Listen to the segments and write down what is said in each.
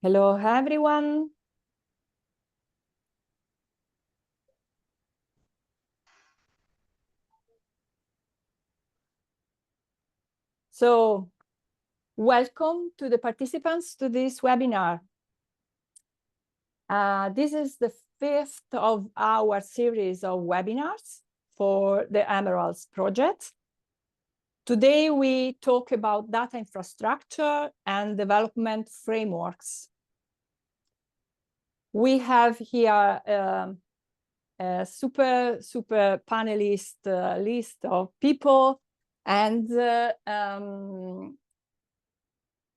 Hello, everyone. So, welcome to the participants to this webinar. This is the 5th of our series of webinars for the Emeralds project. Today, we talk about data infrastructure and development frameworks. We have here a super panelist list of people, and the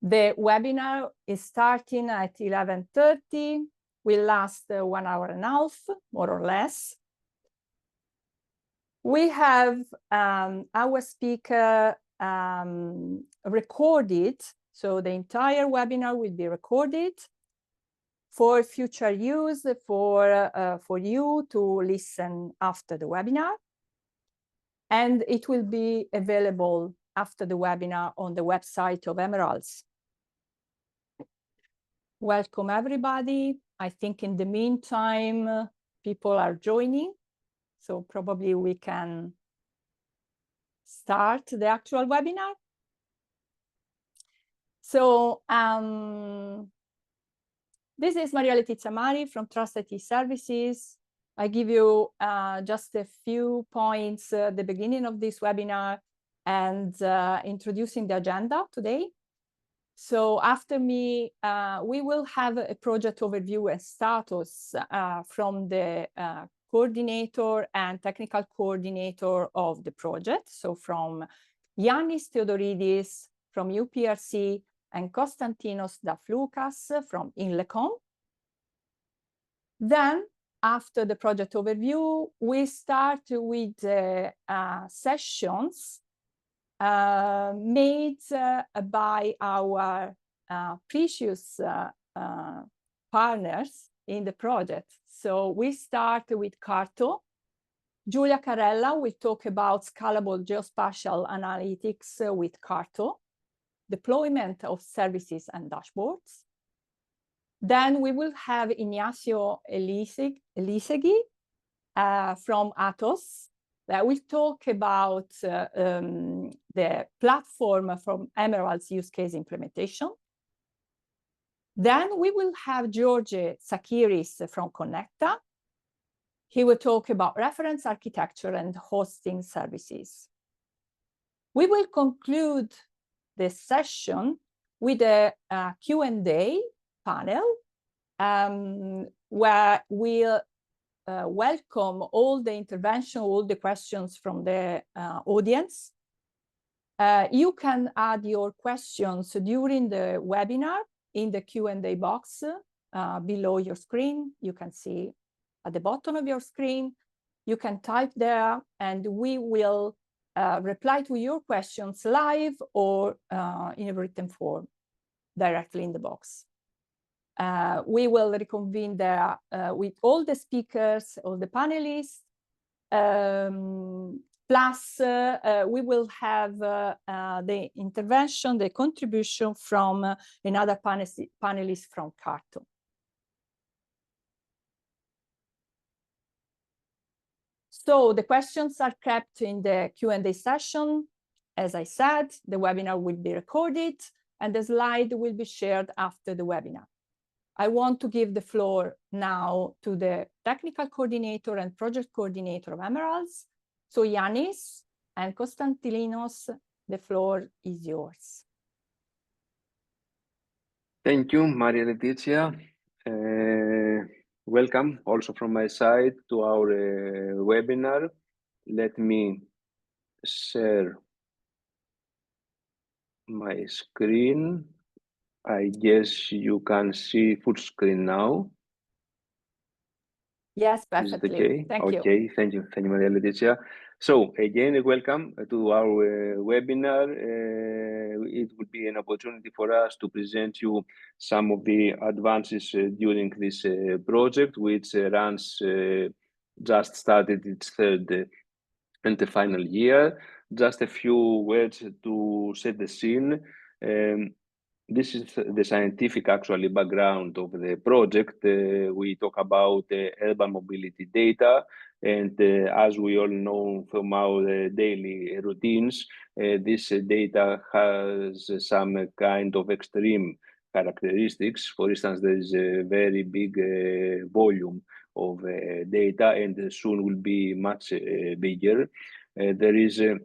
webinar is starting at 11:30, will last 1 hour and a half, more or less. We have our speaker recorded, so the entire webinar will be recorded for future use for you to listen after the webinar. And it will be available after the webinar on the website of Emeralds. Welcome, everybody. I think in the meantime, people are joining, so probably we can start the actual webinar. So this is Maria Letizia Mari from Trust IT Services. I give you just a few points at the beginning of this webinar and introducing the agenda today. So after me, we will have a project overview and status from the coordinator and technical coordinator of the project. So from Yannis Theodoridis from UPRC and Konstantinos Dafloukas from Inlecom. Then, after the project overview, we start with the sessions made by our precious partners in the project. So we start with Carto. Giulia Carella will talk about scalable geospatial analytics with Carto, deployment of services and dashboards. Then we will have Ignacio Elisegui from Atos that will talk about the platform from Emerald's use case implementation. Then we will have George Sakiris from Connecta. He will talk about reference architecture and hosting services. We will conclude this session with a Q&A panel where we'll welcome all the intervention, all the questions from the audience. You can add your questions during the webinar in the Q&A box below your screen. You can see at the bottom of your screen. You can type there and we will reply to your questions live or in a written form directly in the box. We will reconvene there with all the speakers, all the panelists, plus we will have the intervention, the contribution from another panelist from Carto. So the questions are kept in the Q&A session. As I said, the webinar will be recorded and the slide will be shared after the webinar. I want to give the floor now to the technical coordinator and project coordinator of Emeralds. So Yannis and Konstantinos, the floor is yours. Thank you, Maria Letizia. Welcome also from my side to our webinar. Let me share my screen. I guess you can see full screen now. Yes, perfectly. Is it okay? Thank you. Okay, thank you, Maria Letizia. So again, welcome to our webinar. It will be an opportunity for us to present you some of the advances during this project, which runs just started its third and the final year. Just a few words to set the scene. this is the scientific actually background of the project. We talk about urban mobility data, and as we all know from our daily routines, this data has some kind of extreme characteristics. For instance, there is a very big volume of data, and soon will be much bigger. There is a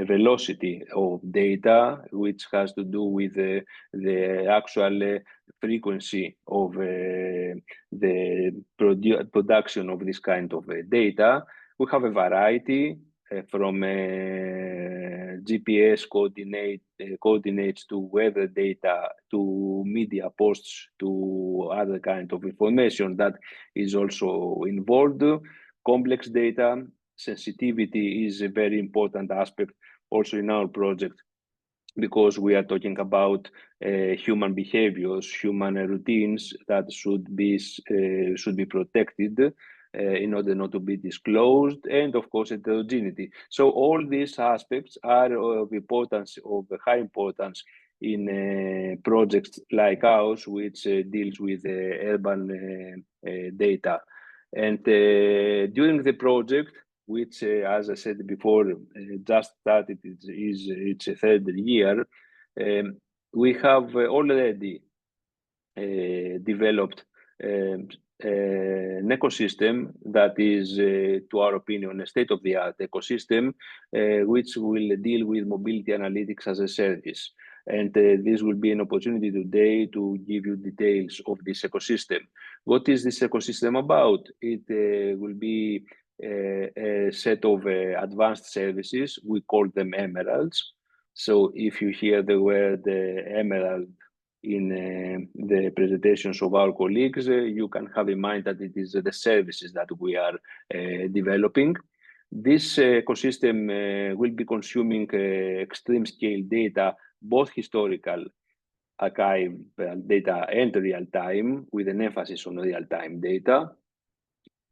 velocity of data, which has to do with the actual frequency of the production of this kind of data. We have a variety from GPS coordinates to weather data to media posts to other kind of information that is also involved. Complex data. Sensitivity is a very important aspect also in our project, because we are talking about human behaviors, human routines that should be protected in order not to be disclosed, and of course heterogeneity. So all these aspects are of importance, of high importance in projects like ours, which deals with urban data. And during the project, which, as I said before, just started its third year, we have already developed an ecosystem that is, to our opinion, a state-of-the-art ecosystem, which will deal with mobility analytics as a service. And this will be an opportunity today to give you details of this ecosystem. What is this ecosystem about? It will be a set of advanced services. We call them emeralds. So if you hear the word emerald in the presentations of our colleagues, you can have in mind that it is the services that we are developing. This ecosystem will be consuming extreme scale data, both historical archival data and real time, with an emphasis on real time data.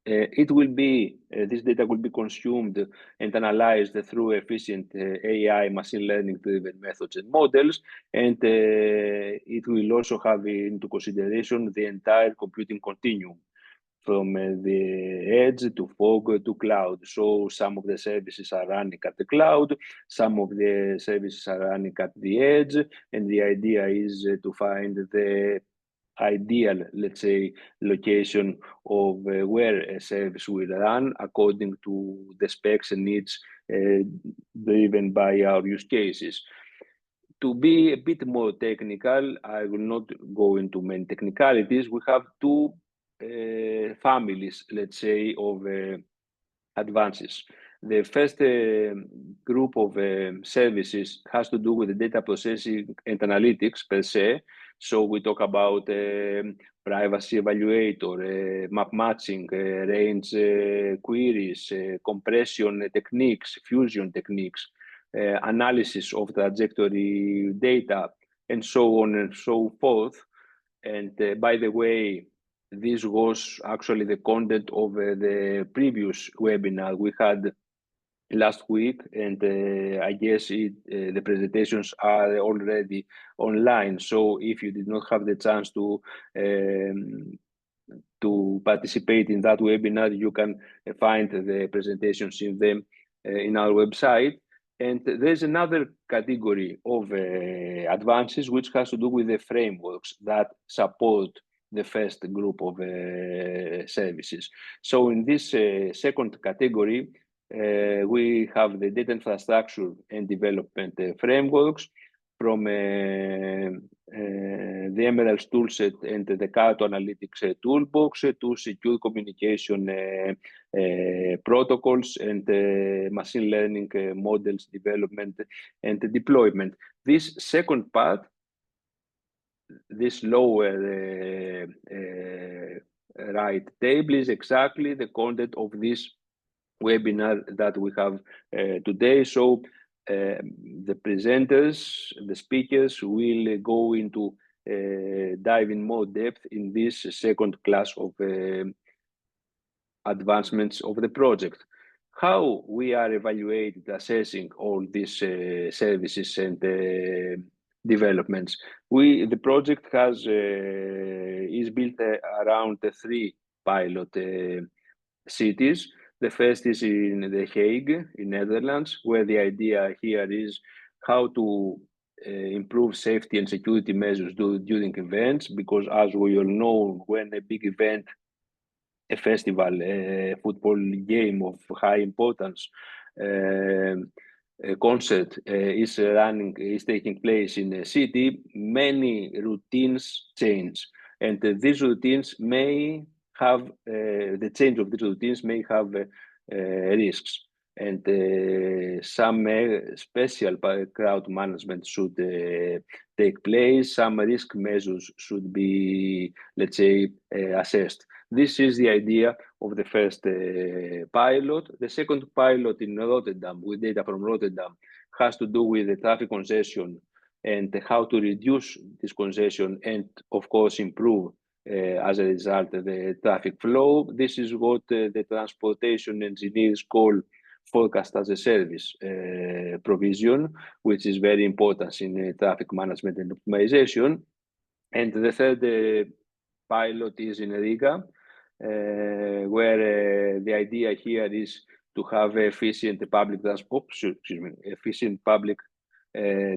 It will be, this data will be consumed and analyzed through efficient AI machine learning driven methods and models, and it will also have into consideration the entire computing continuum, from the edge to fog to cloud. So some of the services are running at the cloud, some of the services are running at the edge, and the idea is to find the ideal, let's say, location of where a service will run according to the specs and needs driven by our use cases. To be a bit more technical, I will not go into many technicalities. We have two families, let's say, of advances. The first group of services has to do with the data processing and analytics per se. So we talk about privacy evaluator, map matching, range queries, compression techniques, fusion techniques, analysis of trajectory data, and so on and so forth. And by the way, this was actually the content of the previous webinar we had last week, and I guess the presentations are already online. So if you did not have the chance to participate in that webinar, you can find the presentations in them in our website. And there's another category of advances which has to do with the frameworks that support the first group of services. So in this second category, we have the data infrastructure and development frameworks, from the Emeralds toolset and the Kato Analytics toolbox to secure communication protocols and machine learning models development and deployment. This second part, this lower right table, is exactly the content of this webinar that we have today. So the presenters, the speakers will go into dive in more depth in this second class of advancements of the project. How we are evaluating, assessing all these services and developments. The project is built around 3 pilot cities. The first is in The Hague, in Netherlands, where the idea here is how to improve safety and security measures during events, because as we all know, when a big event, a festival, a football game of high importance, a concert is taking place in a city, many routines change, and these routines may have the change of these routines may have risks, and some special crowd management should take place. Some risk measures should be, let's say, assessed. This is the idea of the first pilot. The second pilot in Rotterdam, with data from Rotterdam, has to do with the traffic congestion and how to reduce this congestion and, of course, improve as a result the traffic flow. This is what the transportation engineers call forecast as a service provision, which is very important in traffic management and optimization. And the third pilot is in Riga, where the idea here is to have efficient public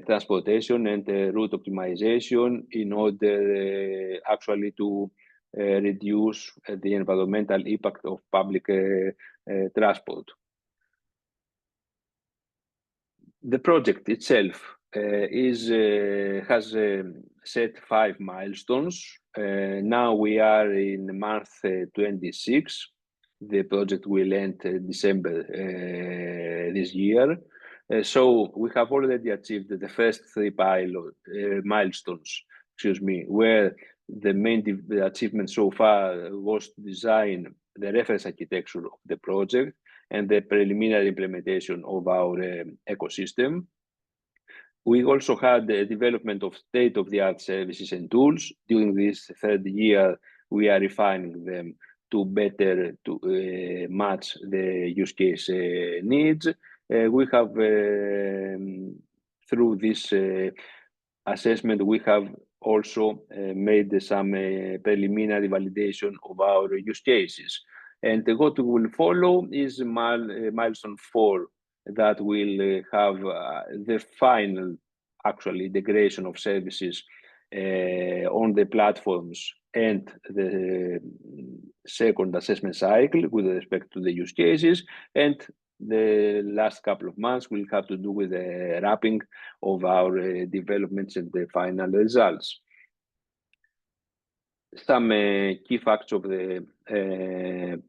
transportation and route optimization in order actually to reduce the environmental impact of public transport. The project itself has set 5 milestones. Now we are in month 26. The project will end December this year. So we have already achieved the first 3 milestones, where the main achievement so far was to design the reference architecture of the project and the preliminary implementation of our ecosystem. We also had the development of state-of-the-art services and tools. During this 3rd year, we are refining them to better match the use case needs. We have, through this assessment, we have also made some preliminary validation of our use cases. And what will follow is milestone 4, that will have the final actual integration of services on the platforms and the second assessment cycle with respect to the use cases. And the last couple of months will have to do with the wrapping of our developments and the final results. Some key facts of the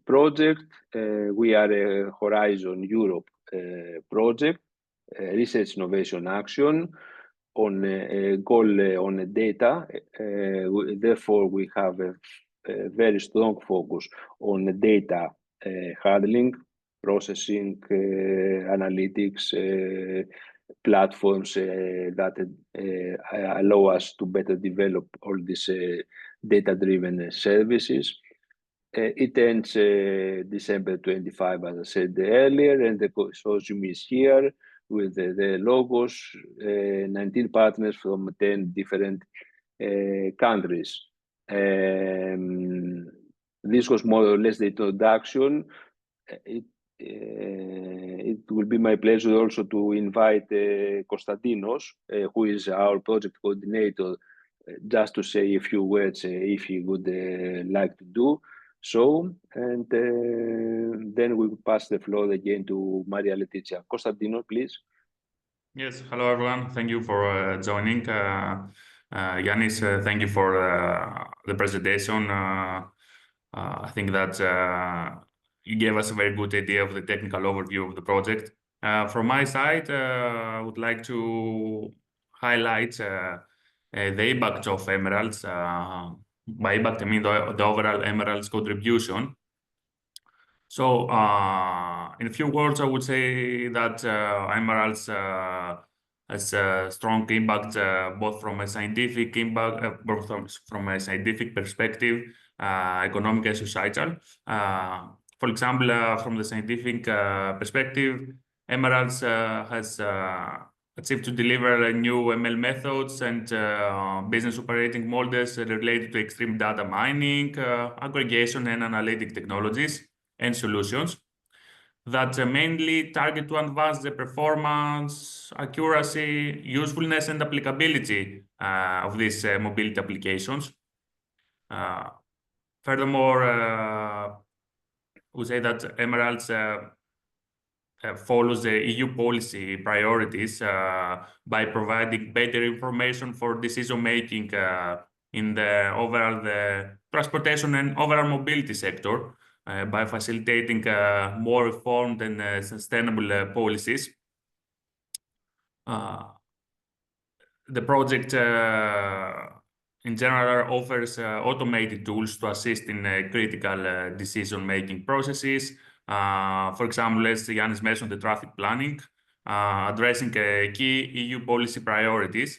project. We are a Horizon Europe project, research innovation action on a goal on data. Therefore, we have a very strong focus on data handling, processing, analytics, platforms that allow us to better develop all these data-driven services. It ends December 25, as I said earlier, and the consortium is here with the logos, 19 partners from 10 different countries. This was more or less the introduction. It will be my pleasure also to invite Konstantinos, who is our project coordinator, just to say a few words if he would like to do so, and then we will pass the floor again to Maria Letizia. Konstantinos, please. Yes, hello everyone. Thank you for joining. Yanis, thank you for the presentation. I think that you gave us a very good idea of the technical overview of the project. From my side, I would like to highlight the impact of Emeralds. By impact, I mean the overall Emeralds contribution. So, in a few words, I would say that Emeralds has a strong impact both from a scientific impact, both from a scientific perspective, economic and societal. For example, from the scientific perspective, Emeralds has achieved to deliver new ML methods and business operating models related to extreme data mining, aggregation, and analytic technologies and solutions that mainly target to advance the performance, accuracy, usefulness, and applicability of these mobility applications. Furthermore, we say that Emeralds follows the EU policy priorities by providing better information for decision making in the overall transportation and overall mobility sector by facilitating more informed and sustainable policies. The project in general offers automated tools to assist in critical decision-making processes. For example, as Yannis mentioned, the traffic planning, addressing key EU policy priorities.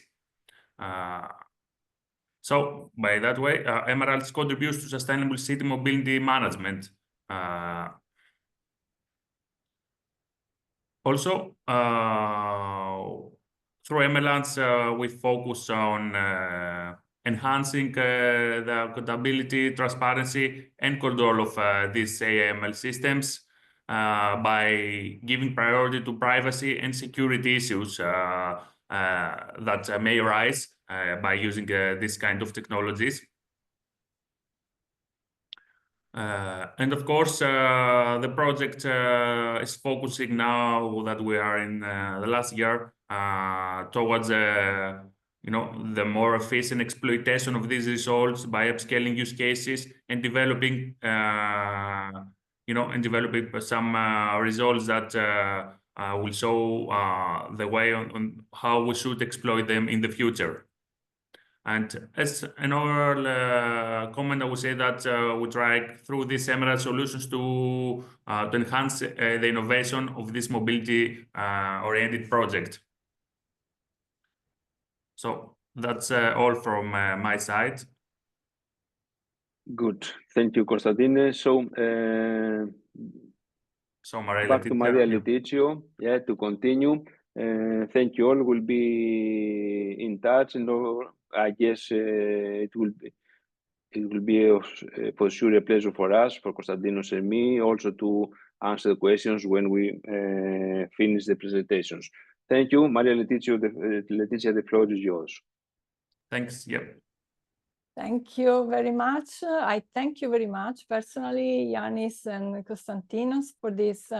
So by that way, Emeralds contributes to sustainable city mobility management. Also, through Emeralds, we focus on enhancing the accountability, transparency, and control of these AML systems by giving priority to privacy and security issues that may arise by using this kind of technologies. And of course, the project is focusing now that we are in the last year towards the more efficient exploitation of these results by upscaling use cases and developing some results that will show the way on how we should exploit them in the future. And as an overall comment, I would say that we try through these Emerald solutions to enhance the innovation of this mobility-oriented project. So that's all from my side. Good. Thank you, Constantine. So Maria back to Maria Letizio, to continue. Thank you all. We'll be in touch, and I guess it will be for sure a pleasure for us, for Konstantinos and me, also to answer the questions when we finish the presentations. Thank you, Maria Letizio. Letizia, the floor is yours. Thanks. Yep. Thank you very much. I thank you very much personally, Yannis and Konstantinos, for this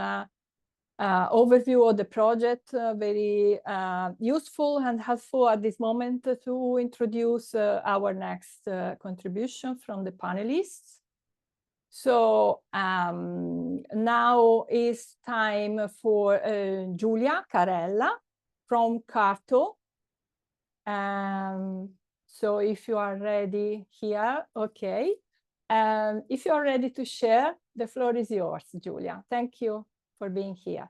overview of the project. Very useful and helpful at this moment to introduce our next contribution from the panelists. So now is time for Giulia Carella from Carto. So if you are ready here, okay. If you are ready to share, the floor is yours, Giulia. Thank you for being here.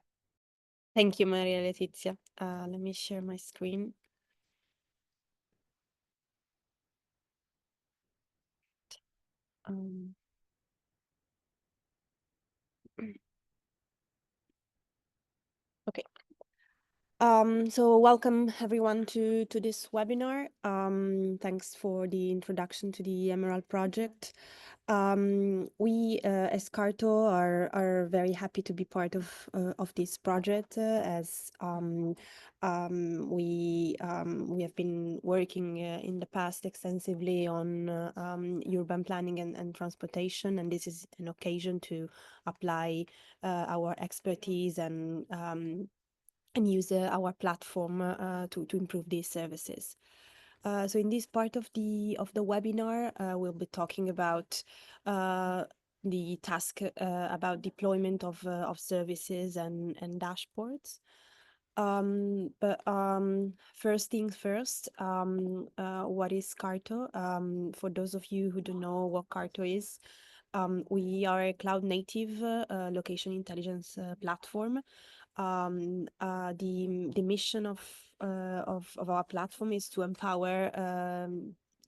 Thank you, Maria Letizia. Let me share my screen. Okay. So welcome everyone to this webinar. Thanks for the introduction to the Emerald project. We as Carto are very happy to be part of this project as we have been working in the past extensively on urban planning and transportation, and this is an occasion to apply our expertise and use our platform to improve these services. So in this part of the webinar, we'll be talking about the task about deployment of services and dashboards. But first things first, what is Carto? For those of you who don't know what Carto is, we are a cloud-native location intelligence platform. The mission of our platform is to empower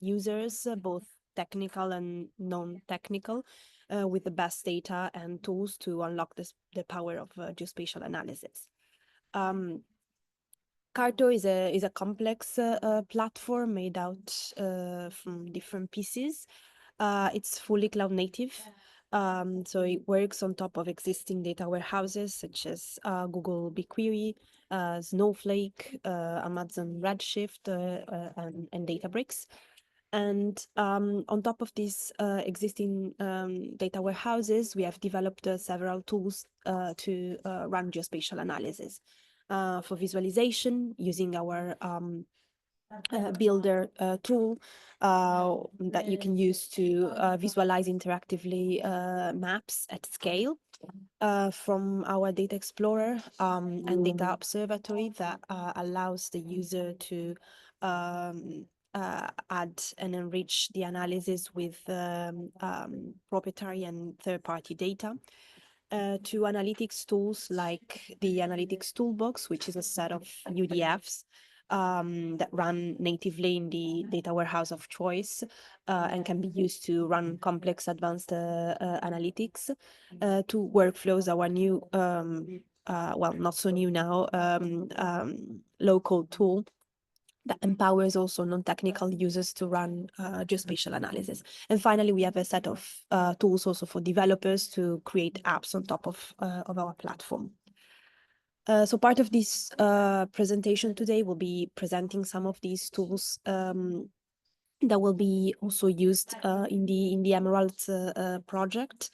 users, both technical and non-technical, with the best data and tools to unlock the power of geospatial analysis. Carto is a complex platform made out from different pieces. It's fully cloud native, so it works on top of existing data warehouses such as Google BigQuery, Snowflake, Amazon Redshift, and Databricks. And on top of these existing data warehouses, we have developed several tools to run geospatial analysis. For visualization, using our builder tool that you can use to visualize interactively maps at scale from our data explorer and data observatory that allows the user to add and enrich the analysis with proprietary and third-party data. To analytics tools like the Analytics Toolbox, which is a set of UDFs that run natively in the data warehouse of choice and can be used to run complex advanced analytics, to workflows, our new, well, not so new now, low-code tool that empowers also non-technical users to run geospatial analysis. And finally, we have a set of tools also for developers to create apps on top of our platform. So part of this presentation today will be presenting some of these tools that will be also used in the Emerald project.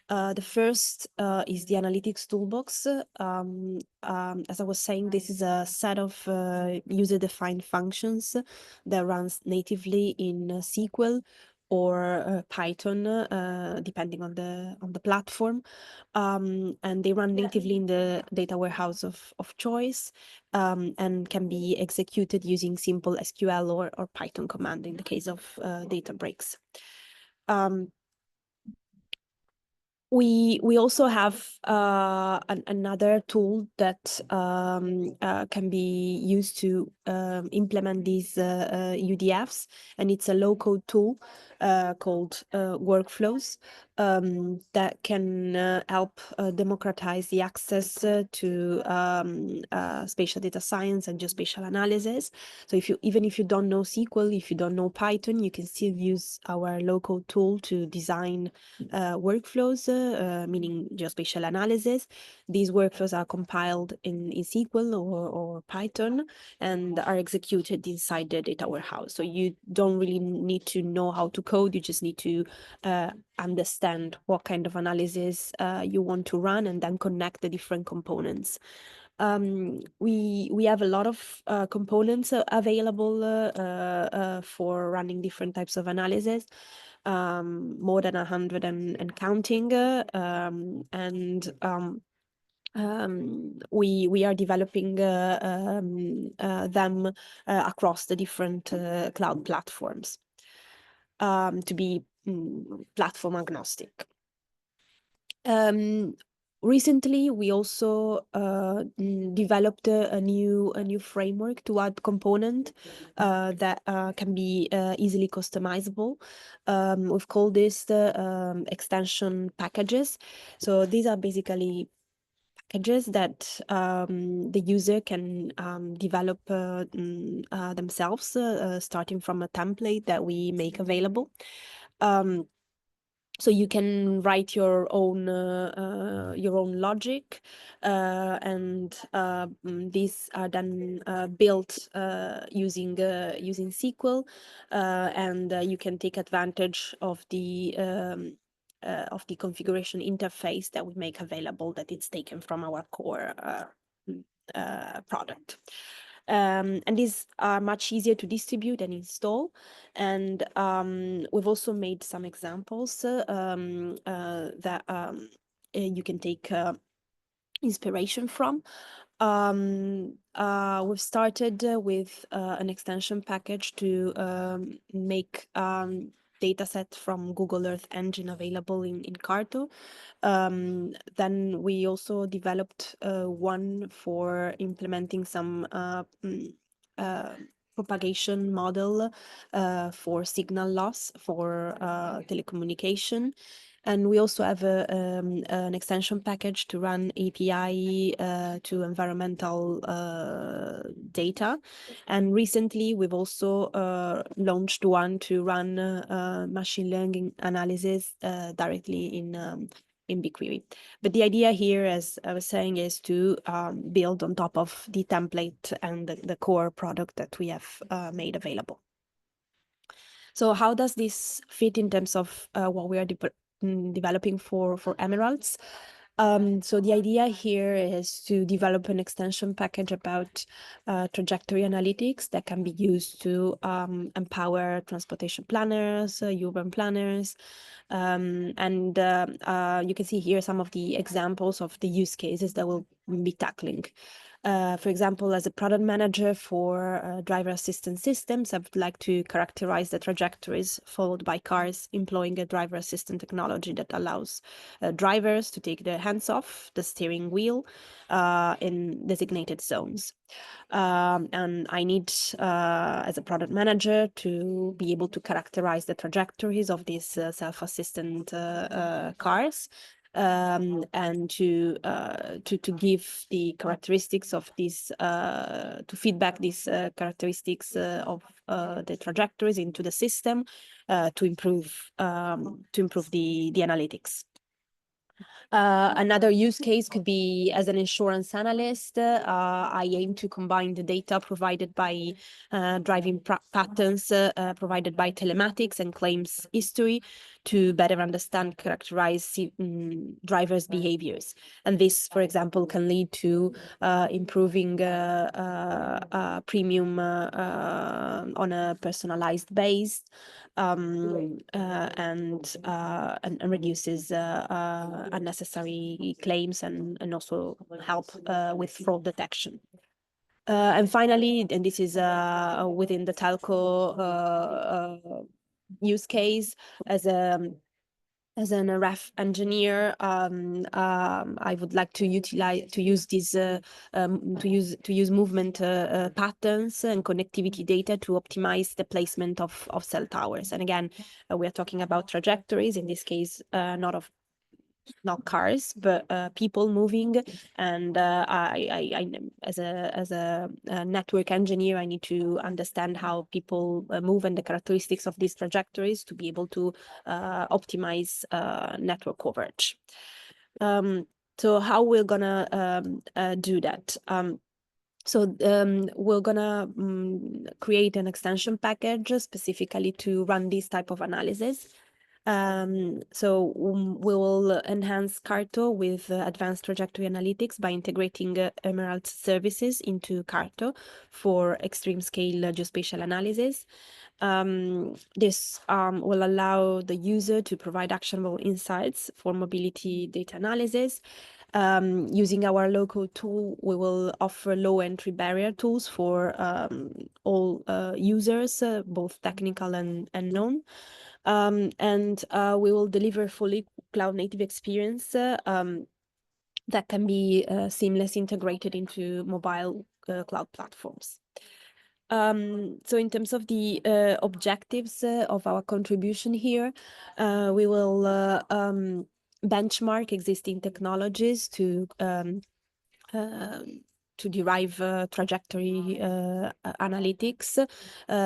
The first is the Analytics Toolbox. As I was saying, this is a set of user-defined functions that runs natively in SQL or Python, depending on the platform. And they run natively in the data warehouse of choice and can be executed using simple SQL or Python command in the case of Databricks. We also have another tool that can be used to implement these UDFs, and it's a low-code tool called Workflows that can help democratize the access to spatial data science and geospatial analysis. So even if you don't know SQL, if you don't know Python, you can still use our low-code tool to design workflows, meaning geospatial analysis. These workflows are compiled in SQL or Python and are executed inside the data warehouse. So you don't really need to know how to code, you just need to understand what kind of analysis you want to run and then connect the different components. We have a lot of components available for running different types of analysis, more than 100 and counting, we are developing them across the different cloud platforms to be platform agnostic. Recently, we also developed a new framework to add component that can be easily customizable. We've called this the extension packages. So these are basically packages that the user can develop themselves, starting from a template that we make available. So you can write your own logic, and these are then built using SQL, and you can take advantage of the configuration interface that we make available, that it's taken from our core product. And these are much easier to distribute and install. And we've also made some examples that you can take inspiration from. We've started with an extension package to make dataset from Google Earth Engine available in Carto. Then we also developed one for implementing some propagation model for signal loss for telecommunication. And we also have an extension package to run API to environmental data. And recently, we've also launched one to run machine learning analysis directly in BigQuery. But the idea here, as I was saying, is to build on top of the template and the core product that we have made available. So how does this fit in terms of what we are developing for Emeralds? So the idea here is to develop an extension package about trajectory analytics that can be used to empower transportation planners, urban planners, and you can see here some of the examples of the use cases that we'll be tackling. For example, as a product manager for driver assistance systems, I would like to characterize the trajectories followed by cars employing a driver assistant technology that allows drivers to take their hands off the steering wheel in designated zones. And I need, as a product manager, to be able to characterize the trajectories of these self-assistant cars. And to give the characteristics of these, to feedback these characteristics of the trajectories into the system to improve the analytics. Another use case could be as an insurance analyst. I aim to combine the data provided by driving patterns provided by telematics and claims history to better understand, characterize drivers' behaviors. And this, for example, can lead to improving premium on a personalized base. And reduces unnecessary claims and also help with fraud detection. And finally, and this is within the telco use case, as an RF engineer, I would like to use these movement patterns and connectivity data to optimize the placement of cell towers. And again, we are talking about trajectories, in this case, not cars, but people moving. And I as a network engineer, I need to understand how people move and the characteristics of these trajectories to be able to optimize network coverage. So how we're gonna do that? We're gonna create an extension package specifically to run this type of analysis. We will enhance Carto with advanced trajectory analytics by integrating Emerald services into Carto for extreme scale geospatial analysis. This will allow the user to provide actionable insights for mobility data analysis. Using our local tool, we will offer low entry barrier tools for all users, both technical and non. We will deliver fully cloud native experience that can be seamlessly integrated into mobile cloud platforms. So in terms of the objectives of our contribution here, we will benchmark existing technologies to derive trajectory analytics.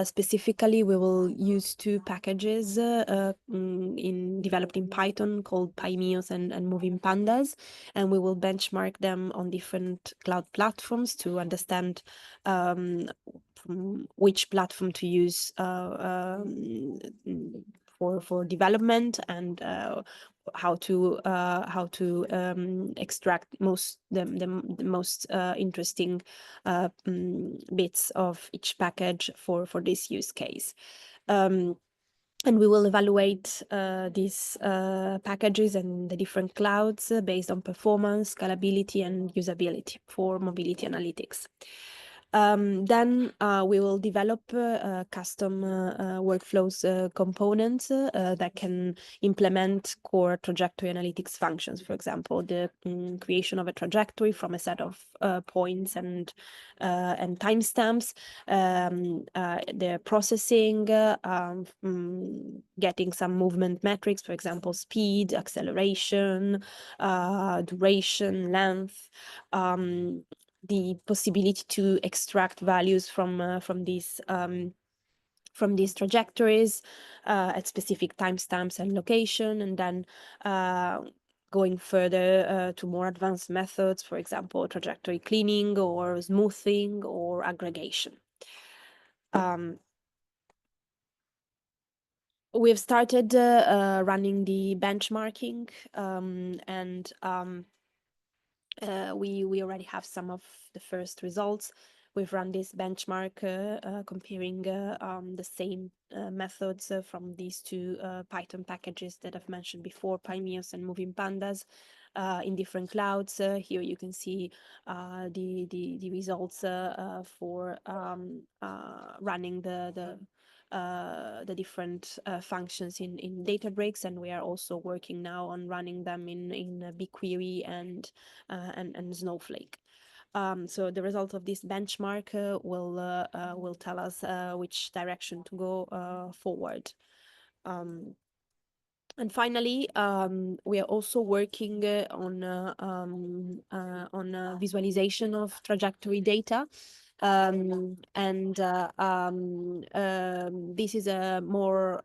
Specifically, we will use two packages developed in Python called PyMeos and Moving Pandas, and we will benchmark them on different cloud platforms to understand which platform to use for development, and how to extract the most interesting bits of each package for this use case. And we will evaluate these packages and the different clouds based on performance, scalability, and usability for mobility analytics. Then we will develop custom workflows components that can implement core trajectory analytics functions. For example, the creation of a trajectory from a set of points and timestamps, the processing, getting some movement metrics, for example, speed, acceleration, duration, length, the possibility to extract values from these trajectories at specific timestamps and location, and then going further to more advanced methods, for example, trajectory cleaning or smoothing or aggregation. We've started running the benchmarking, and we already have some of the first results. We've run this benchmark comparing the same methods from these two Python packages that I've mentioned before, Pymeos and Moving Pandas, in different clouds. Here you can see the results for running the different functions in Databricks, and we are also working now on running them in BigQuery and Snowflake. So the result of this benchmark will tell us which direction to go forward. And finally, we are also working on visualization of trajectory data. This is a more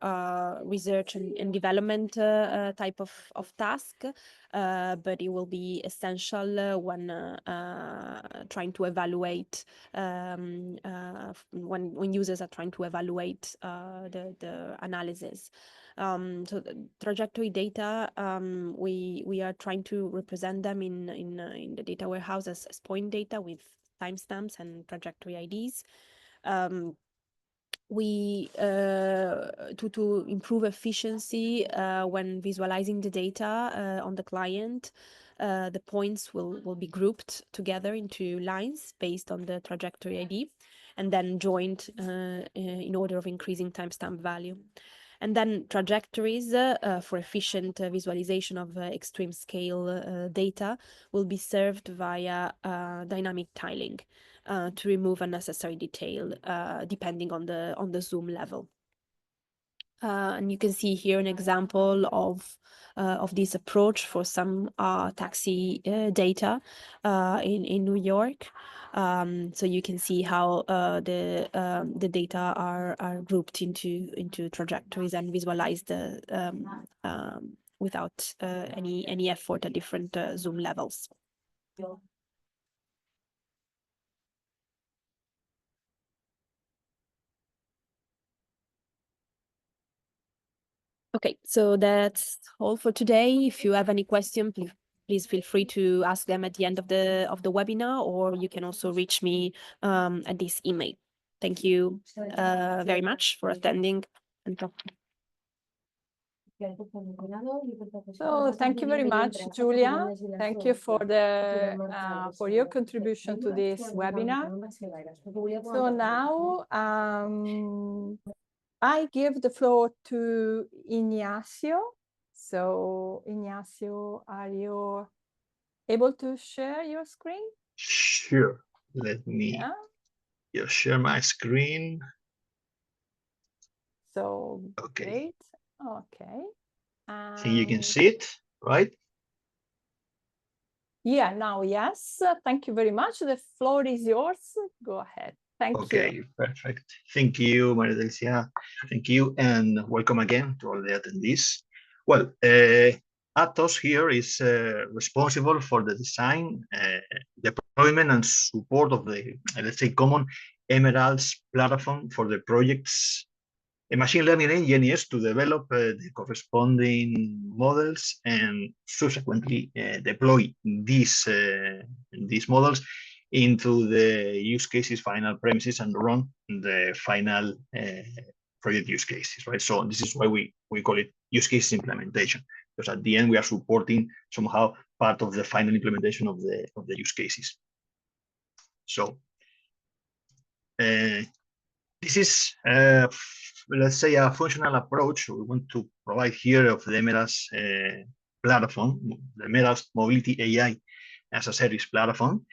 research and development type of task, but it will be essential when trying to evaluate, when users are trying to evaluate the analysis. So the trajectory data, we are trying to represent them in the data warehouse as point data with timestamps and trajectory IDs. To improve efficiency when visualizing the data on the client, the points will be grouped together into lines based on the trajectory ID and then joined in order of increasing timestamp value. And then trajectories for efficient visualization of extreme scale data will be served via dynamic tiling to remove unnecessary detail depending on the zoom level. And you can see here an example of this approach for some taxi data in New York. So you can see how the data are grouped into trajectories and visualized without any effort at different zoom levels. Okay, so that's all for today. If you have any question, please feel free to ask them at the end of the webinar, or you can also reach me at this email. Thank you very much for attending. So thank you very much, Giulia. Thank you for your contribution to this webinar. So now I give the floor to Ignacio. So Ignacio, are you able to share your screen? Sure. Let me just share my screen. So okay. Great. Okay. I think you can see it, right? Yeah, now, yes. Thank you very much. The floor is yours. Go ahead. Thank you. Okay, perfect. Thank you, Maria Delcia. Thank you, and welcome again to all the attendees. Well, Atos here is responsible for the design, deployment, and support of the, let's say, common Emeralds platform for the project's machine learning engine is to develop the corresponding models and subsequently deploy these models into the use cases final premises and run the final project use cases, right? So this is why we call it use case implementation, because at the end we are supporting somehow part of the final implementation of the use cases. So this is, let's say, a functional approach we want to provide here of the Emerald's platform, the Emerald's Mobility AI as a service platform,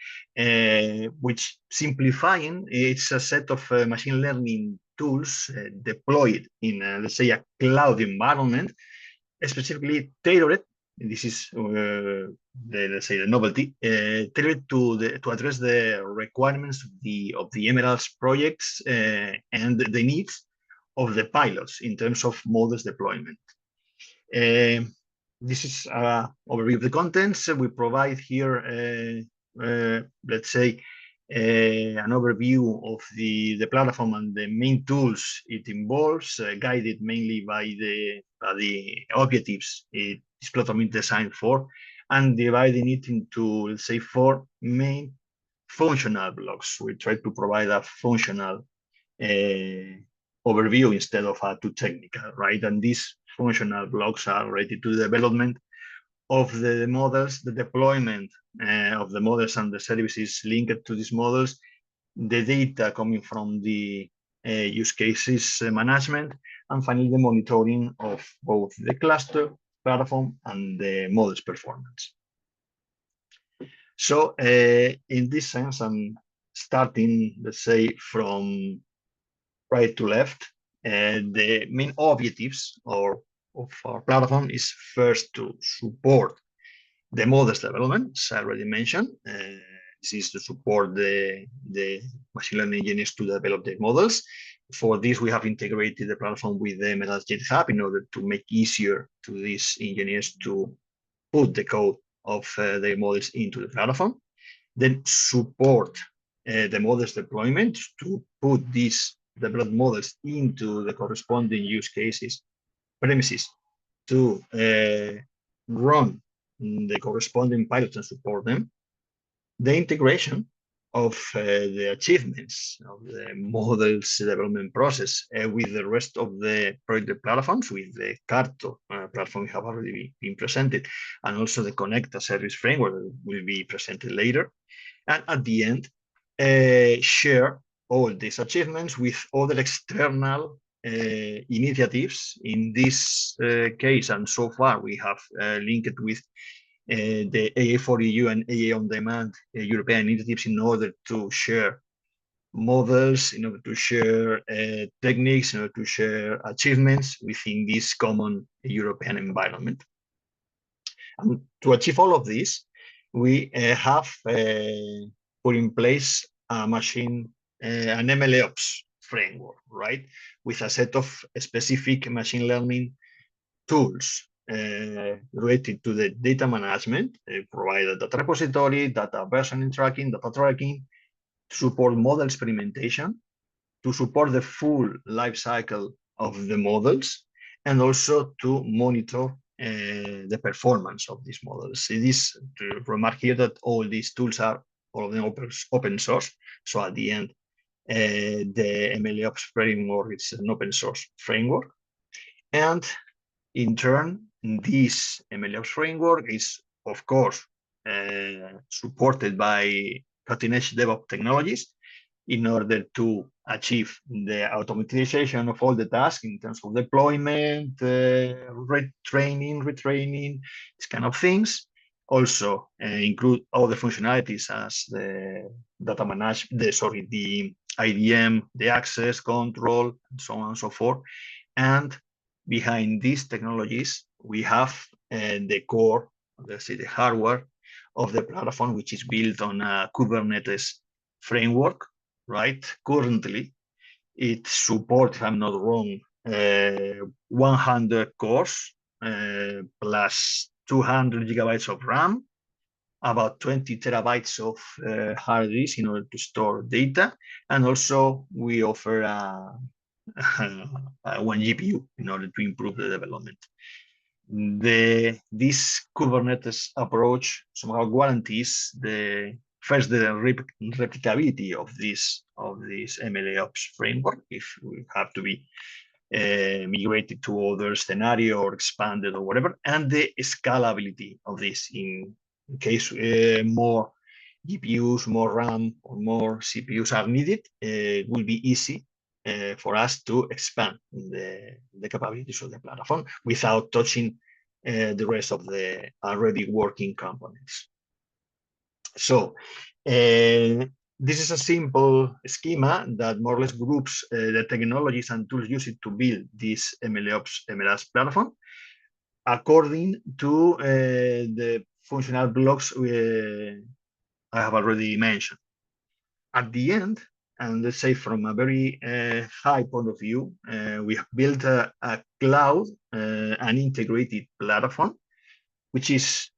which simplifying, it's a set of machine learning tools deployed in, let's say, a cloud environment, specifically tailored. This is let's say the novelty, tailored to address the requirements of the Emerald's projects and the needs of the pilots in terms of models deployment. This is an overview of the contents. We provide here, let's say, an overview of the platform and the main tools it involves, guided mainly by the objectives this platform is designed for, and dividing it into, let's say, 4 main functional blocks. We try to provide a functional overview instead of a too technical, right? And these functional blocks are related to the development of the models, the deployment of the models and the services linked to these models, the data coming from the use cases management, and finally the monitoring of both the cluster, platform, and the model's performance. So in this sense, I'm starting, let's say, from right to left. The main objectives of our platform is first to support the models development, as I already mentioned. This is to support the machine learning engineers to develop their models. For this, we have integrated the platform with the Emerald's GitHub in order to make easier to these engineers to put the code of their models into the platform. Then support the models deployment to put these developed models into the corresponding use cases, premises to run the corresponding pilots and support them. The integration of the achievements of the models development process with the rest of the project platforms, with the Carto platform we have already been presented, and also the Connecta service framework that will be presented later. And at the end, share all these achievements with other external initiatives. In this case, and so far, we have linked with the AA4EU and AA on demand European initiatives in order to share models, in order to share techniques, in order to share achievements within this common European environment. And to achieve all of this, we have put in place a an MLOps framework, right? With a set of specific machine learning tools related to the data management, provide a data repository, data versioning tracking, data tracking, to support model experimentation, to support the full life cycle of the models, and also to monitor the performance of these models. It is to remark here that all these tools are all of them open source. So at the end, the MLOps framework is an open source framework. And in turn, this MLOps framework is, of course, supported by cutting-edge DevOps technologies in order to achieve the automatization of all the tasks in terms of deployment, retraining, these kind of things. Also include all the functionalities as the data management, the IDM, the access control, and so on and so forth. And behind these technologies, we have the core, let's say the hardware of the platform, which is built on a Kubernetes framework, right? Currently, it supports, if I'm not wrong, 100 cores plus 200 gigabytes of RAM, about 20 terabytes of hard disk in order to store data. And also we offer one GPU in order to improve the development. This Kubernetes approach somehow guarantees the replicability of this MLOps framework if we have to be migrated to other scenario or expanded or whatever, and the scalability of this in case more GPUs, more RAM, or more CPUs are needed, it will be easy for us to expand the capabilities of the platform without touching the rest of the already working components. So this is a simple schema that more or less groups the technologies and tools used to build this MLOps platform according to the functional blocks I have already mentioned. At the end, and let's say from a very high point of view, we have built a cloud, an integrated platform, which is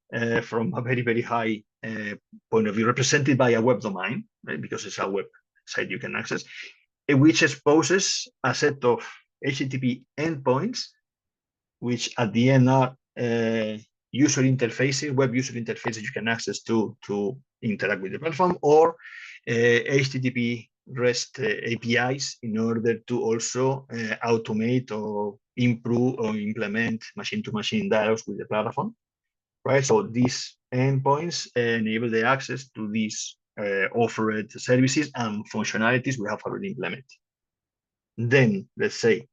from a very, very high point of view, represented by a web domain, right? Because it's a website you can access, which exposes a set of HTTP endpoints, which at the end are user interfaces, web user interfaces you can access to interact with the platform, or HTTP REST APIs in order to also automate or improve or implement machine-to-machine dialogues with the platform, right? So these endpoints enable the access to these offered services and functionalities we have already implemented. Then, let's say,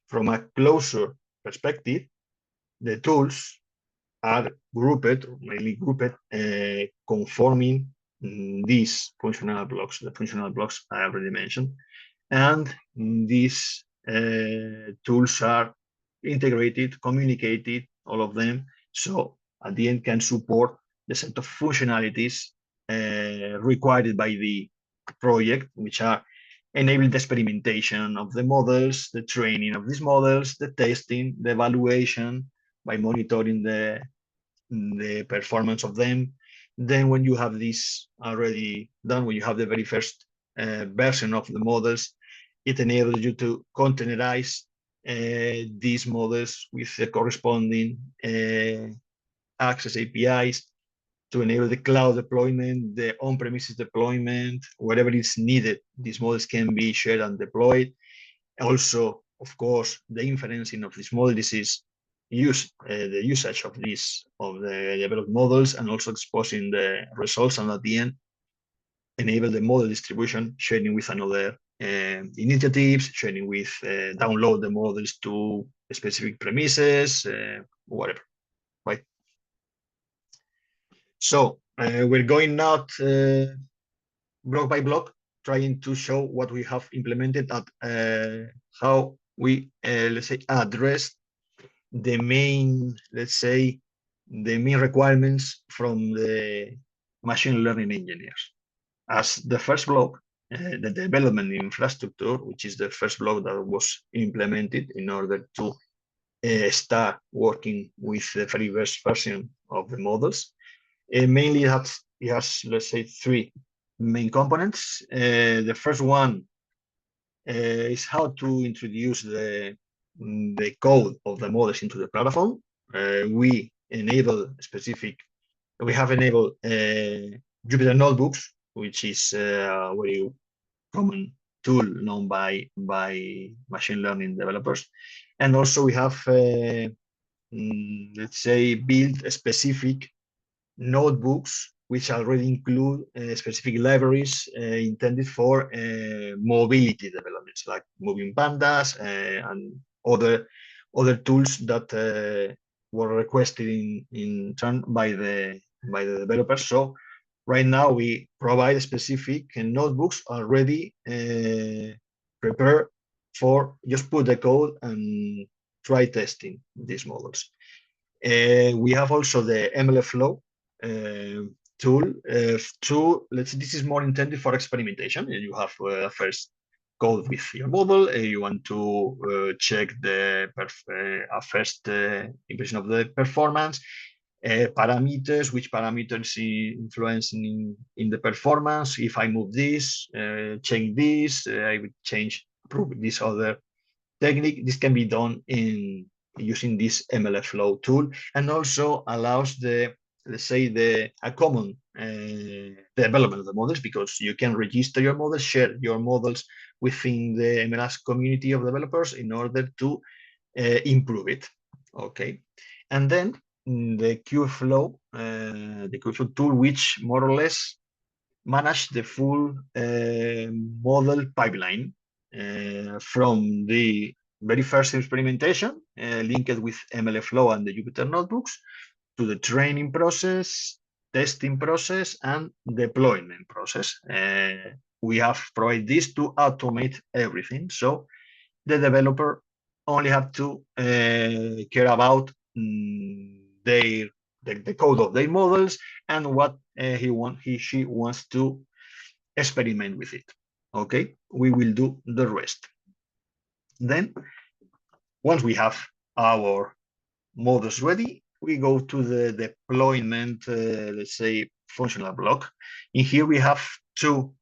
from a closer perspective, the tools are grouped, or mainly grouped, conforming these functional blocks, the functional blocks I already mentioned. And these tools are integrated, communicated, all of them. So at the end can support the set of functionalities required by the project, which are enabling the experimentation of the models, the training of these models, the testing, the evaluation by monitoring the performance of them. Then when you have this already done, when you have the very first version of the models, it enables you to containerize these models with the corresponding access APIs to enable the cloud deployment, the on-premises deployment, whatever is needed. These models can be shared and deployed. Also, of course, the inferencing of these models is the usage of the developed models, and also exposing the results, and at the end enable the model distribution, sharing with another initiatives, sharing with download the models to specific premises, whatever, right? So we're going now block by block, trying to show what we have implemented at how we let's say address the main, let's say, the main requirements from the machine learning engineers. As the first block, the development infrastructure, which is the first block that was implemented in order to start working with the very first version of the models. Mainly it has, let's say, three main components. The first one is how to introduce the code of the models into the platform. We have enabled Jupyter Notebooks, which is a very common tool known by machine learning developers. And also we have, let's say, built specific notebooks which already include specific libraries intended for mobility developments, like moving pandas and other tools that were requested in turn by the developers. So right now we provide specific notebooks already prepared for just put the code and try testing these models. We have also the MLflow tool. This is more intended for experimentation. You have first code with your model. You want to check the first impression of the performance. Parameters, which parameters influence in the performance. If I move this, change this, I would approve this other technique. This can be done using this MLflow tool, and also allows a common development of the models, because you can register your models, share your models within the MLS community of developers in order to improve it. Okay, and then the QFlow tool, which more or less manage the full model pipeline from the very first experimentation linked with MLflow and the Jupyter notebooks to the training process, testing process, and deployment process. We have provided this to automate everything. So the developer only have to care about the code of their models and what she wants to experiment with it. Okay, we will do the rest. Then, once we have our models ready, we go to the deployment, let's say, functional block. In here, we have two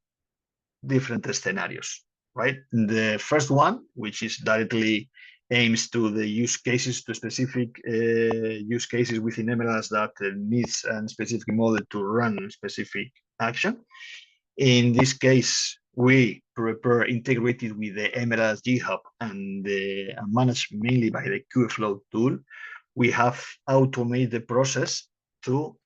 different scenarios, right? The first one, which is directly aims to the use cases, to specific use cases within MLS that needs a specific model to run a specific action. In this case, we prepare integrated with the MLS GitHub and managed mainly by the QFlow tool. We have automated the process to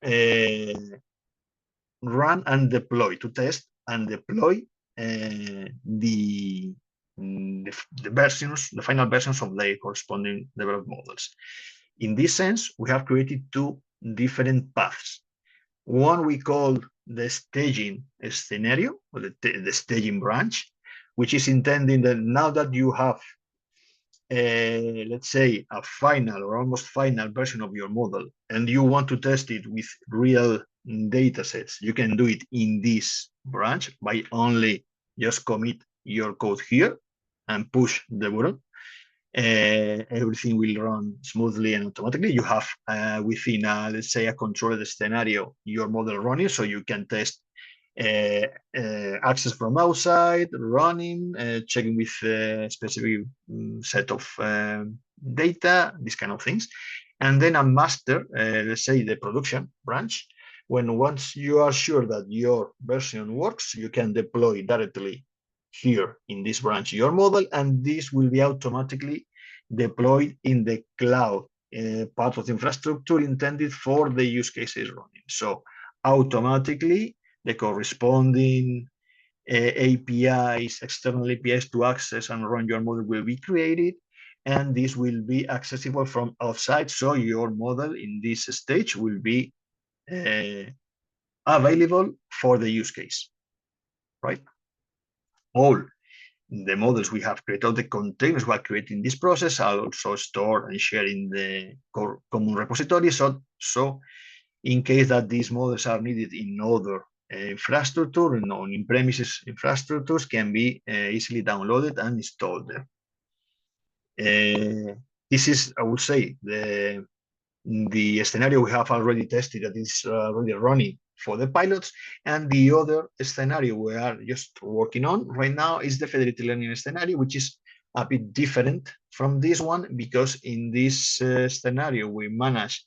run and deploy, to test and deploy the final versions of the corresponding developed models. In this sense, we have created two different paths. One we call the staging scenario, or the staging branch, which is intending that now that you have, let's say, a final or almost final version of your model, and you want to test it with real data sets, you can do it in this branch by only just commit your code here and push the button. Everything will run smoothly and automatically. You have within, let's say, a controlled scenario, your model running, so you can test access from outside, running, checking with a specific set of data, these kind of things. And then a master, let's say the production branch, when once you are sure that your version works, you can deploy directly here in this branch your model, and this will be automatically deployed in the cloud part of the infrastructure intended for the use cases running. So automatically the corresponding APIs, external APIs to access and run your model will be created, and this will be accessible from outside. So your model in this stage will be available for the use case, right? All the models we have created, all the containers we are creating in this process are also stored and shared in the common repository. So in case that these models are needed in other infrastructure, on-premises infrastructures, can be easily downloaded and installed there. This is, I would say, the scenario we have already tested that is already running for the pilots, and the other scenario we are just working on right now is the federated learning scenario, which is a bit different from this one, because in this scenario we manage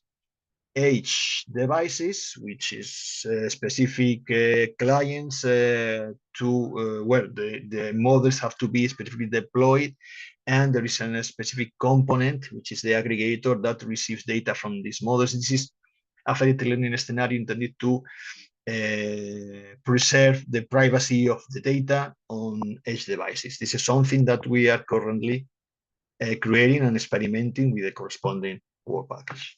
edge devices, which is specific clients where the models have to be specifically deployed, and there is a specific component, which is the aggregator that receives data from these models. This is a federated learning scenario intended to preserve the privacy of the data on edge devices. This is something that we are currently creating and experimenting with the corresponding work package.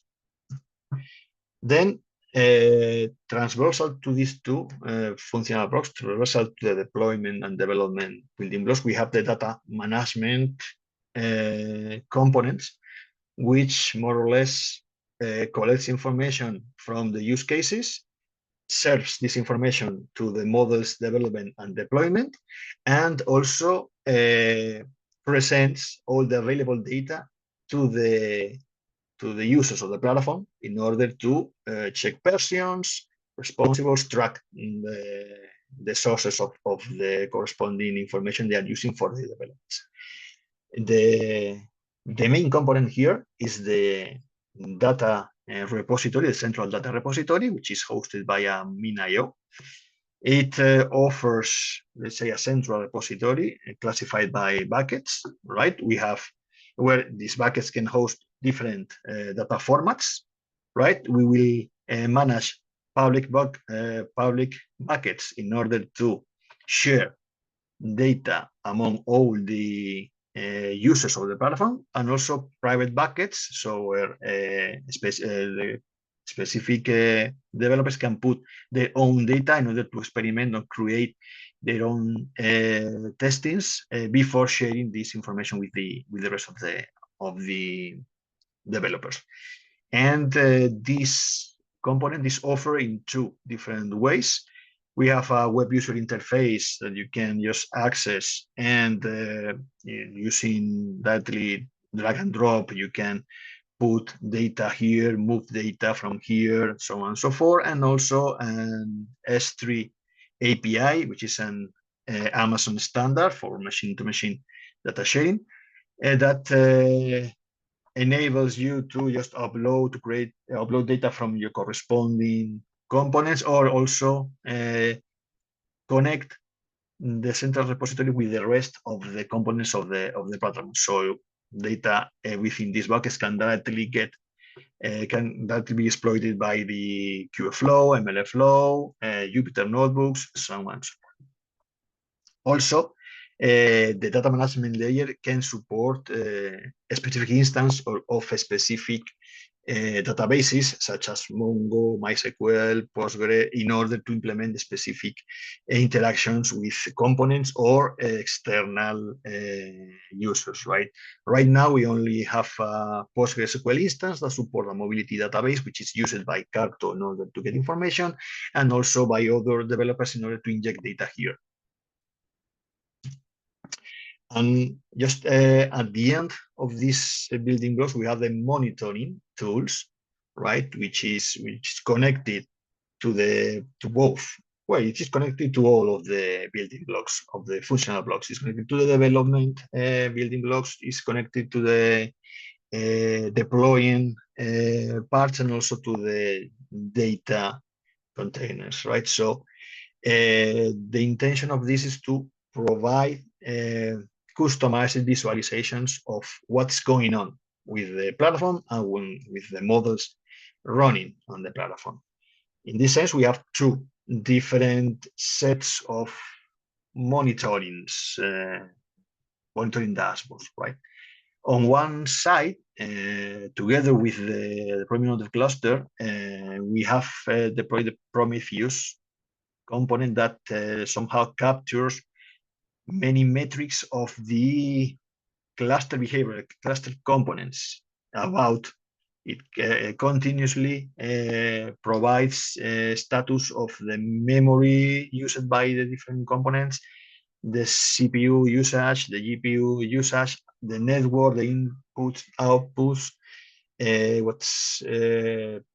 Then transversal to these two functional blocks, transversal to the deployment and development building blocks, we have the data management components, which more or less collects information from the use cases, serves this information to the models development and deployment, and also presents all the available data to the users of the platform in order to check versions, responsibles, track the sources of the corresponding information they are using for the developments. The main component here is the data repository, the central data repository, which is hosted by a min.io. It offers, let's say, a central repository classified by buckets, right? We have where these buckets can host different data formats, right? We will manage public buckets in order to share data among all the users of the platform, and also private buckets, so where the specific developers can put their own data in order to experiment or create their own testings before sharing this information with the rest of the developers. And this component is offered in two different ways. We have a web user interface that you can just access, and using directly drag and drop, you can put data here, move data from here, so on and so forth, and also an S3 API, which is an Amazon standard for machine-to-machine data sharing, that enables you to just upload data from your corresponding components, or also connect the central repository with the rest of the components of the platform. So data within these buckets can directly be exploited by the QFlow, MLFlow, Jupyter notebooks, so on and so forth. Also, the data management layer can support a specific instance of a specific databases such as Mongo, MySQL, Postgre, in order to implement specific interactions with components or external users, right? Right now, we only have a PostgreSQL instance that supports a mobility database, which is used by Carto in order to get information, and also by other developers in order to inject data here. And just at the end of this building blocks, we have the monitoring tools, right? Which is connected to both. Well, it is connected to all of the building blocks of the functional blocks. It's connected to the development building blocks. It's connected to the deploying parts, and also to the data containers, right? So the intention of this is to provide customized visualizations of what's going on with the platform and with the models running on the platform. In this sense, we have two different sets of monitoring dashboards, right? On one side, together with the deployment of the cluster, we have deployed the Prometheus component that somehow captures many metrics of the cluster behavior, cluster components about it. Continuously provides status of the memory used by the different components, the CPU usage, the GPU usage, the network, the inputs, outputs, what's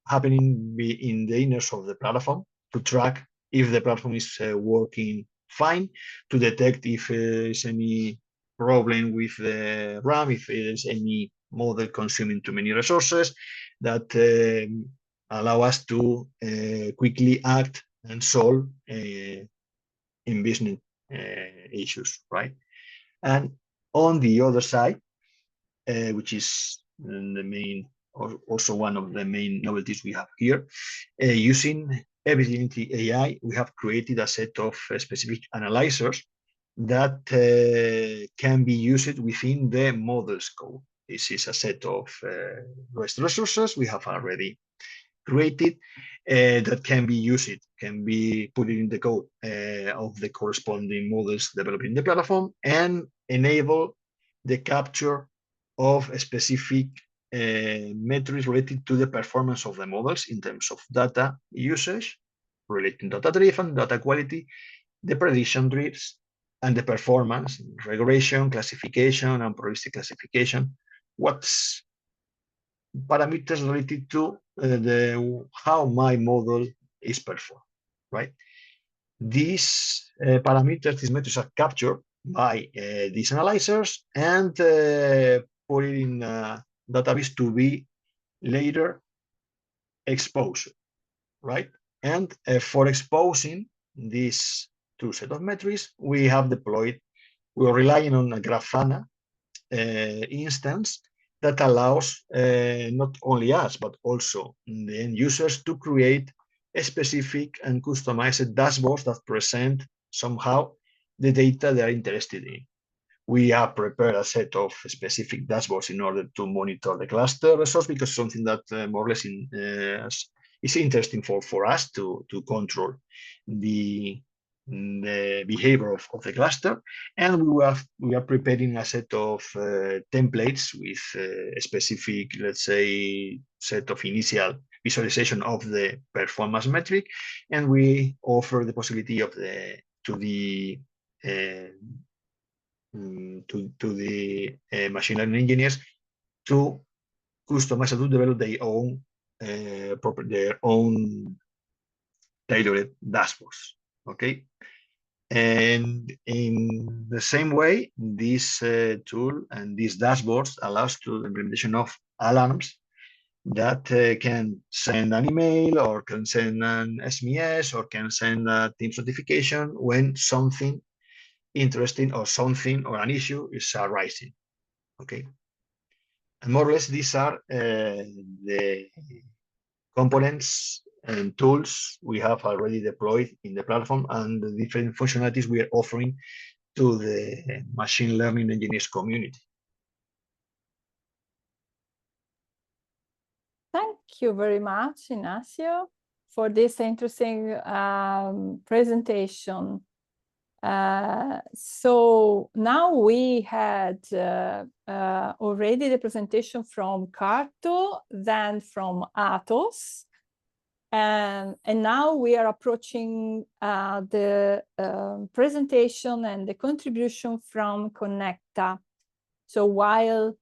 happening in the inners of the platform, to track if the platform is working fine, to detect if there's any problem with the RAM, if there's any model consuming too many resources, that allow us to quickly act and solve in business issues, right? And on the other side, which is the main, or also one of the main novelties we have here, using Evidently AI, we have created a set of specific analyzers that can be used within the model scope. This is a set of REST resources we have already created that can be used, can be put in the code of the corresponding models developed in the platform, and enable the capture of a specific metrics related to the performance of the models in terms of data usage, relating data driven, data quality, the prediction drives, and the performance, regression, classification, and probabilistic classification. What's parameters related to how my model is performed, right? These parameters, these metrics are captured by these analyzers and put it in a database to be later exposed, right? And for exposing these two set of metrics, we have deployed, we're relying on a Grafana instance that allows not only us, but also the end users to create specific and customized dashboards that present somehow the data they are interested in. We have prepared a set of specific dashboards in order to monitor the cluster results, because something that more or less is interesting for us to control the behavior of the cluster. And we are preparing a set of templates with a specific, let's say, set of initial visualization of the performance metric, and we offer the possibility of to the machine learning engineers to customize and to develop their own tailored dashboards. Okay, and in the same way, this tool and these dashboards allows to the implementation of alarms that can send an email, or can send an SMS, or can send a Teams notification when something interesting or something or an issue is arising. Okay, and more or less these are the components and tools we have already deployed in the platform, and the different functionalities we are offering to the machine learning engineers community. Thank you very much, Ignacio, for this interesting presentation. So now we had already the presentation from Carto, then from Atos, and now we are approaching the presentation and the contribution from Connecta. So while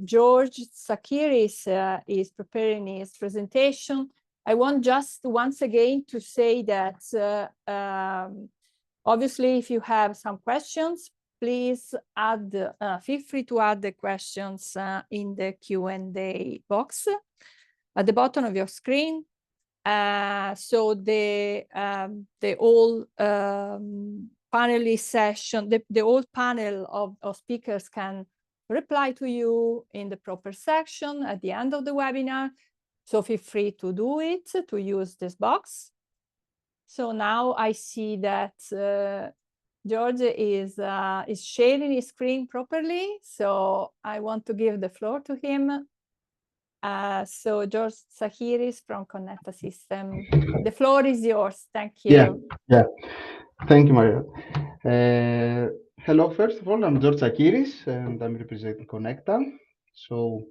George Tsakiris is preparing his presentation, I want just once again to say that obviously, if you have some questions, please feel free to add the questions in the Q&A box at the bottom of your screen. So the whole panelist session, the whole panel of speakers can reply to you in the proper section at the end of the webinar. So feel free to do it, to use this box. So now I see that George is sharing his screen properly. So I want to give the floor to him. So George Tsakiris from Connecta System, the floor is yours. Thank you. Yeah. Thank you, Maria. Hello, first of all, I'm George Tsakiris, and I'm representing Connecta. So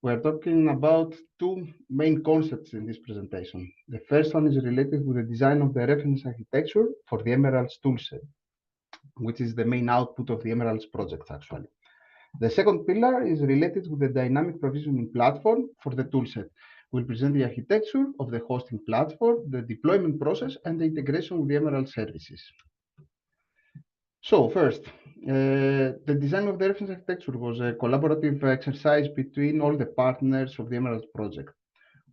we're talking about two main concepts in this presentation. The first one is related with the design of the reference architecture for the Emeralds toolset, which is the main output of the Emeralds project, actually. The second pillar is related with the dynamic provisioning platform for the toolset. We'll present the architecture of the hosting platform, the deployment process, and the integration with the Emerald services. So first, the design of the reference architecture was a collaborative exercise between all the partners of the Emerald project.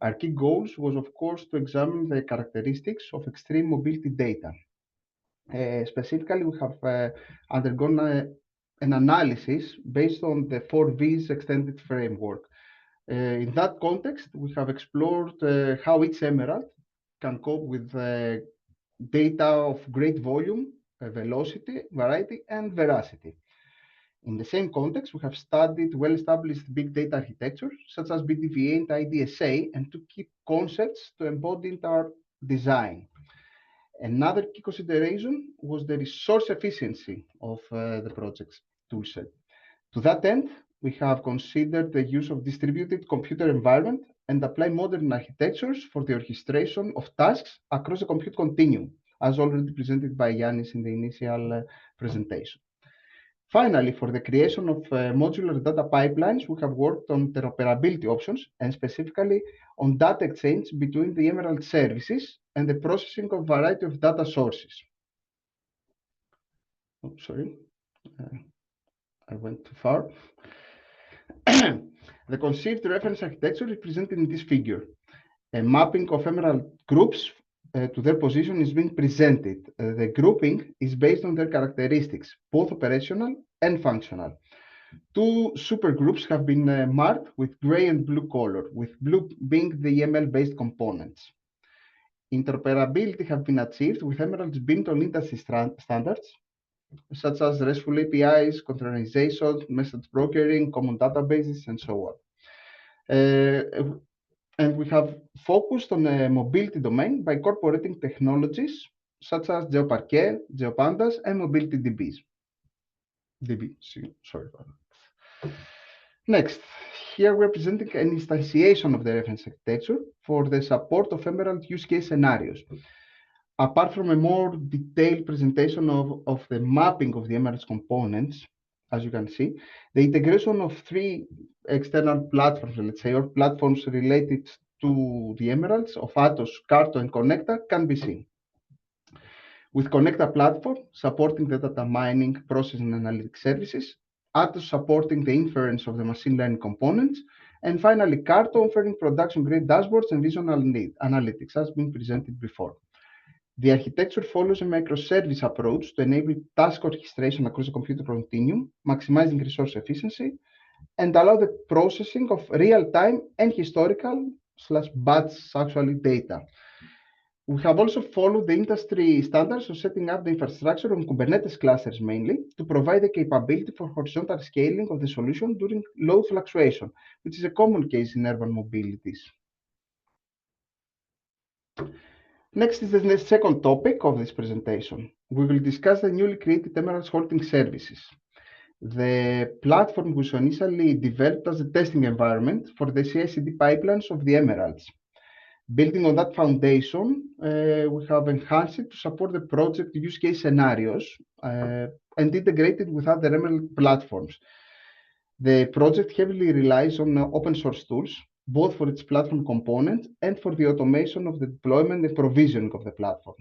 Our key goals was, of course, to examine the characteristics of extreme mobility data. Specifically, we have undergone an analysis based on the 4V's extended framework. In that context, we have explored how each Emerald can cope with data of great volume, velocity, variety, and veracity. In the same context, we have studied well-established big data architectures, such as BDVA and IDSA, and took key concepts to embody in our design. Another key consideration was the resource efficiency of the project's toolset. To that end, we have considered the use of distributed computer environment and apply modern architectures for the orchestration of tasks across the compute continuum, as already presented by Yannis in the initial presentation. Finally, for the creation of modular data pipelines, we have worked on interoperability options and specifically on data exchange between the Emerald services and the processing of a variety of data sources. Oh, sorry, I went too far. The conceived reference architecture is presented in this figure. A mapping of Emerald groups to their position is being presented. The grouping is based on their characteristics, both operational and functional. Two supergroups have been marked with gray and blue color, with blue being the ML-based components. Interoperability have been achieved with Emeralds built on industry standards, such as RESTful APIs, containerization, message brokering, common databases, and so on. And we have focused on the mobility domain by incorporating technologies such as GeoParquet, GeoPandas, and mobility DBs. Sorry about that. Next, here we're presenting an instantiation of the reference architecture for the support of Emerald use case scenarios. Apart from a more detailed presentation of the mapping of the Emerald's components, as you can see, the integration of 3 external platforms, let's say, or platforms related to the Emeralds of Atos, Carto, and Connecta can be seen. With Connecta platform supporting the data mining, processing, and analytics services, Atos supporting the inference of the machine learning components, and finally Carto offering production-grade dashboards and visual analytics, as been presented before. The architecture follows a microservice approach to enable task orchestration across the computer continuum, maximizing resource efficiency, and allow the processing of real-time and historical/batch actually data. We have also followed the industry standards of setting up the infrastructure on Kubernetes clusters mainly to provide the capability for horizontal scaling of the solution during load fluctuation, which is a common case in urban mobilities. Next is the second topic of this presentation. We will discuss the newly created Emeralds Holding Services. The platform was initially developed as a testing environment for the CI/CD pipelines of the Emeralds. Building on that foundation, we have enhanced it to support the project use case scenarios and integrated with other Emerald platforms. The project heavily relies on open source tools, both for its platform component and for the automation of the deployment and provisioning of the platform.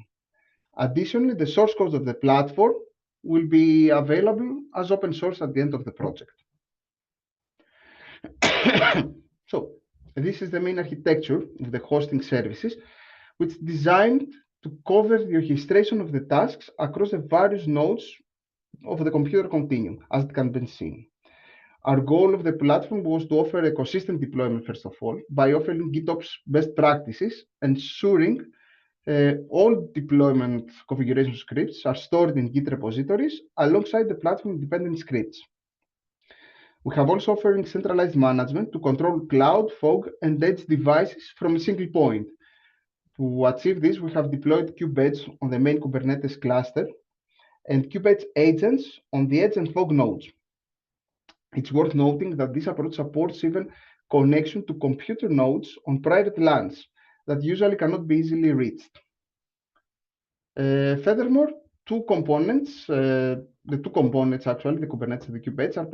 Additionally, the source code of the platform will be available as open source at the end of the project. So, this is the main architecture of the hosting services, which is designed to cover the orchestration of the tasks across the various nodes of the computer continuum, as it can be seen. Our goal of the platform was to offer a consistent deployment, first of all, by offering GitOps best practices, ensuring all deployment configuration scripts are stored in Git repositories alongside the platform-dependent scripts. We have also offering centralized management to control cloud, fog, and edge devices from a single point. To achieve this, we have deployed KubeEdge on the main Kubernetes cluster and KubeEdge agents on the edge and fog nodes. It's worth noting that this approach supports even connection to computer nodes on private LANs that usually cannot be easily reached. Furthermore, the two components, actually, the Kubernetes and the KubeEdge, are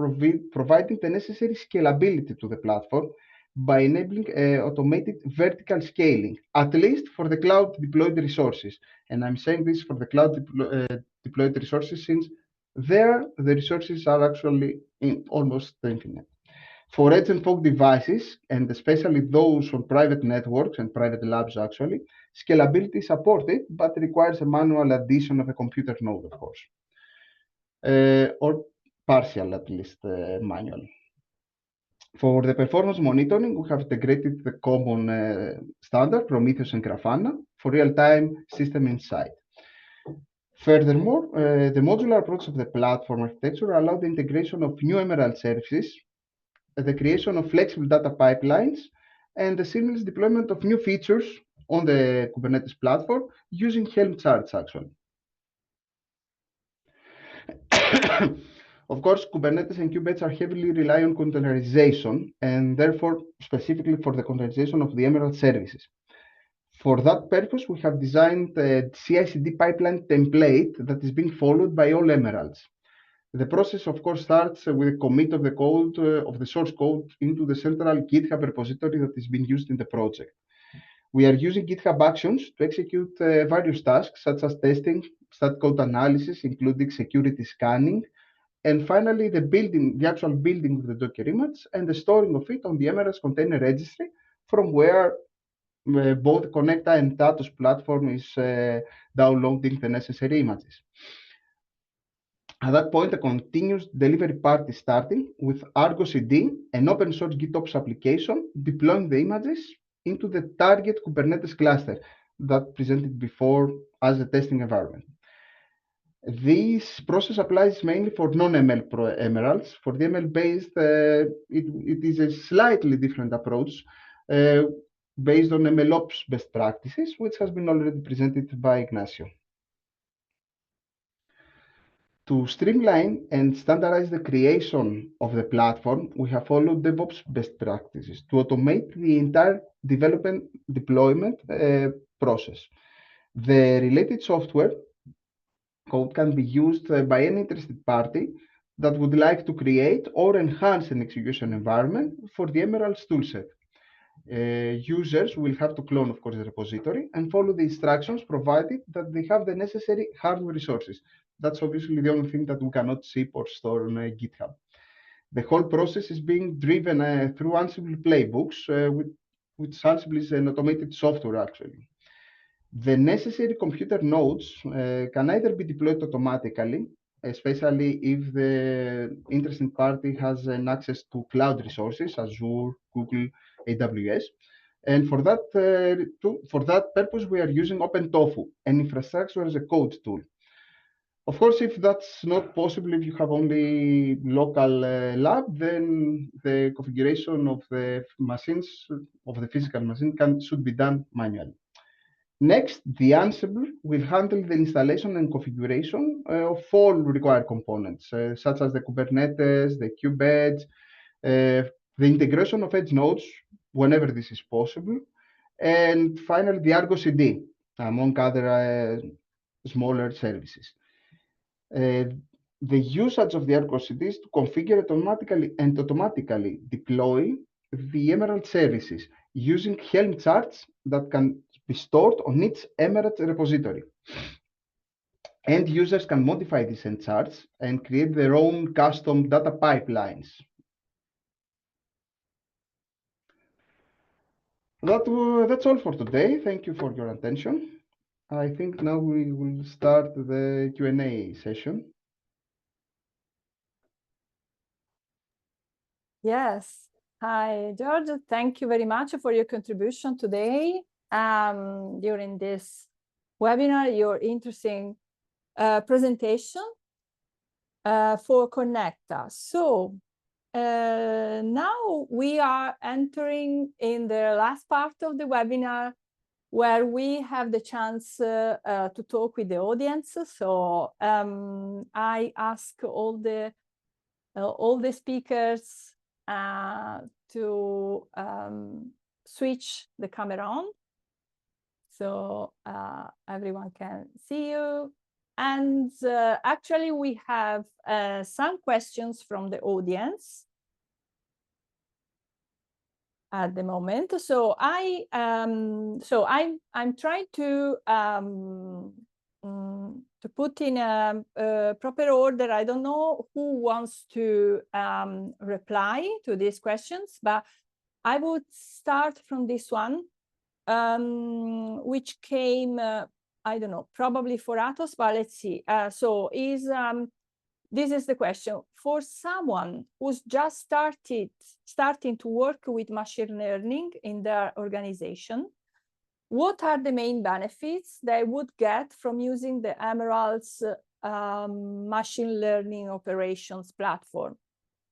providing the necessary scalability to the platform by enabling automated vertical scaling, at least for the cloud deployed resources. And I'm saying this for the cloud deployed resources since there the resources are actually almost infinite. For edge and fog devices, and especially those on private networks and private labs actually, scalability is supported, but requires a manual addition of a computer node, of course, or partial at least manual. For the performance monitoring, we have integrated the common standard Prometheus and Grafana for real-time system insight. Furthermore, the modular approach of the platform architecture allows the integration of new Emerald services, the creation of flexible data pipelines, and the seamless deployment of new features on the Kubernetes platform using Helm charts, actually. Of course, Kubernetes and KubeEdge are heavily rely on containerization, and therefore, specifically for the containerization of the Emerald services. For that purpose, we have designed a CI/CD pipeline template that is being followed by all Emeralds. The process, of course, starts with a commit of the code, of the source code into the central GitHub repository that is being used in the project. We are using GitHub Actions to execute various tasks, such as testing, stat code analysis, including security scanning, and finally, the actual building of the Docker image and the storing of it on the Emerald's container registry, from where both Connecta and Atos platform is downloading the necessary images. At that point, a continuous delivery part is starting with Argo CD, an open source GitOps application, deploying the images into the target Kubernetes cluster, that presented before as a testing environment. This process applies mainly for non-ML emeralds. For the ML-based, it is a slightly different approach based on MLOps best practices, which has been already presented by Ignacio. To streamline and standardize the creation of the platform, we have followed DevOps best practices to automate the entire development deployment process. The related software code can be used by any interested party that would like to create or enhance an execution environment for the Emeralds toolset. Users will have to clone, of course, the repository and follow the instructions provided that they have the necessary hardware resources. That's obviously the only thing that we cannot ship or store on GitHub. The whole process is being driven through Ansible playbooks, which Ansible is an automated software, actually. The necessary computer nodes can either be deployed automatically, especially if the interested party has an access to cloud resources, Azure, Google, AWS. And for that purpose, we are using OpenTofu, an infrastructure as a code tool. Of course, if that's not possible, if you have only local lab, then the configuration of the machines, of the physical machine, should be done manually. Next, the Ansible will handle the installation and configuration of all required components, such as the Kubernetes, the kube edge, the integration of edge nodes whenever this is possible, and finally the Argo CD, among other smaller services. The usage of the Argo CD is to configure automatically deploy the Emerald services using Helm charts that can be stored on each Emerald repository. End users can modify these end charts and create their own custom data pipelines. That's all for today. Thank you for your attention. I think now we will start the Q&A session. Yes. Hi, George. Thank you very much for your contribution today during this webinar, your interesting presentation for Connecta. So now we are entering in the last part of the webinar where we have the chance to talk with the audience. So I ask all the speakers to switch the camera on so everyone can see you. And actually, we have some questions from the audience at the moment. So I'm trying to put in a proper order. I don't know who wants to reply to these questions, but I would start from this one, which came, I don't know, probably for Atos, but let's see. So this is the question. For someone who's just starting to work with machine learning in their organization, what are the main benefits they would get from using the Emerald's machine learning operations platform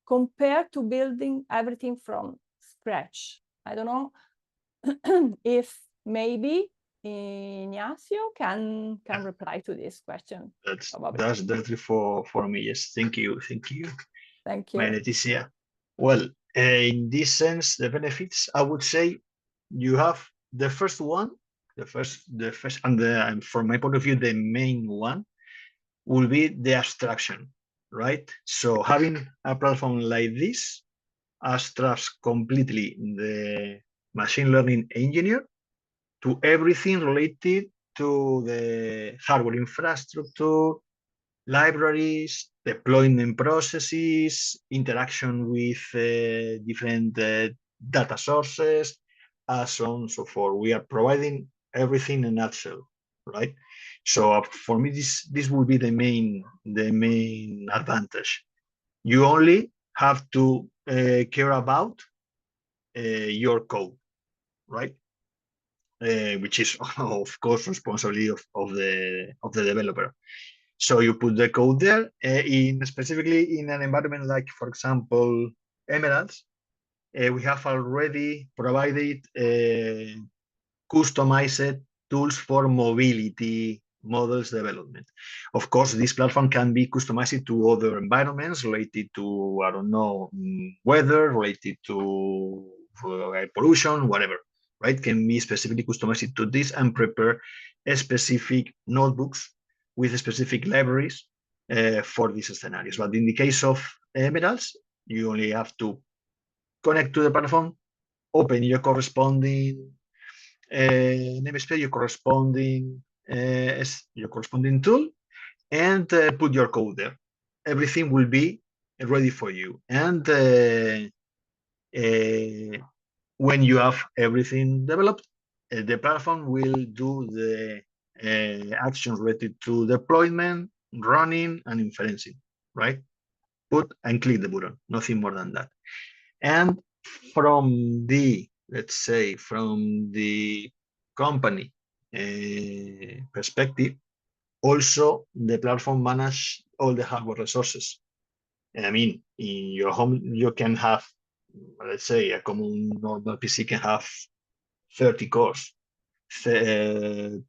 compared to building everything from scratch? I don't know if maybe Ignacio can reply to this question. That's definitely for me. Yes, thank you. Thank you, Leticia. Well, in this sense, the benefits, I would say you have the first one, the first, and from my point of view, the main one will be the abstraction, right? So having a platform like this abstracts completely the machine learning engineer to everything related to the hardware infrastructure, libraries, deployment processes, interaction with different data sources, so on and so forth. We are providing everything in a nutshell, right? So for me, this will be the main advantage. You only have to care about your code, right? which is of course responsibility of the developer. So you put the code there. Specifically in an environment like, for example, Emeralds, we have already provided customized tools for mobility models development. Of course, this platform can be customized to other environments related to, I don't know, weather, related to pollution, whatever, right? Can be specifically customized to this and prepare specific notebooks with specific libraries for these scenarios. But in the case of Emeralds, you only have to connect to the platform, open your corresponding namespace, your corresponding tool, and put your code there. Everything will be ready for you. And when you have everything developed, the platform will do the actions related to deployment, running, and inferencing, right? Put and click the button, nothing more than that. And from the, let's say, from the company perspective, also the platform manages all the hardware resources. I mean, in your home, you can have, let's say, a common normal PC can have 30 cores, 32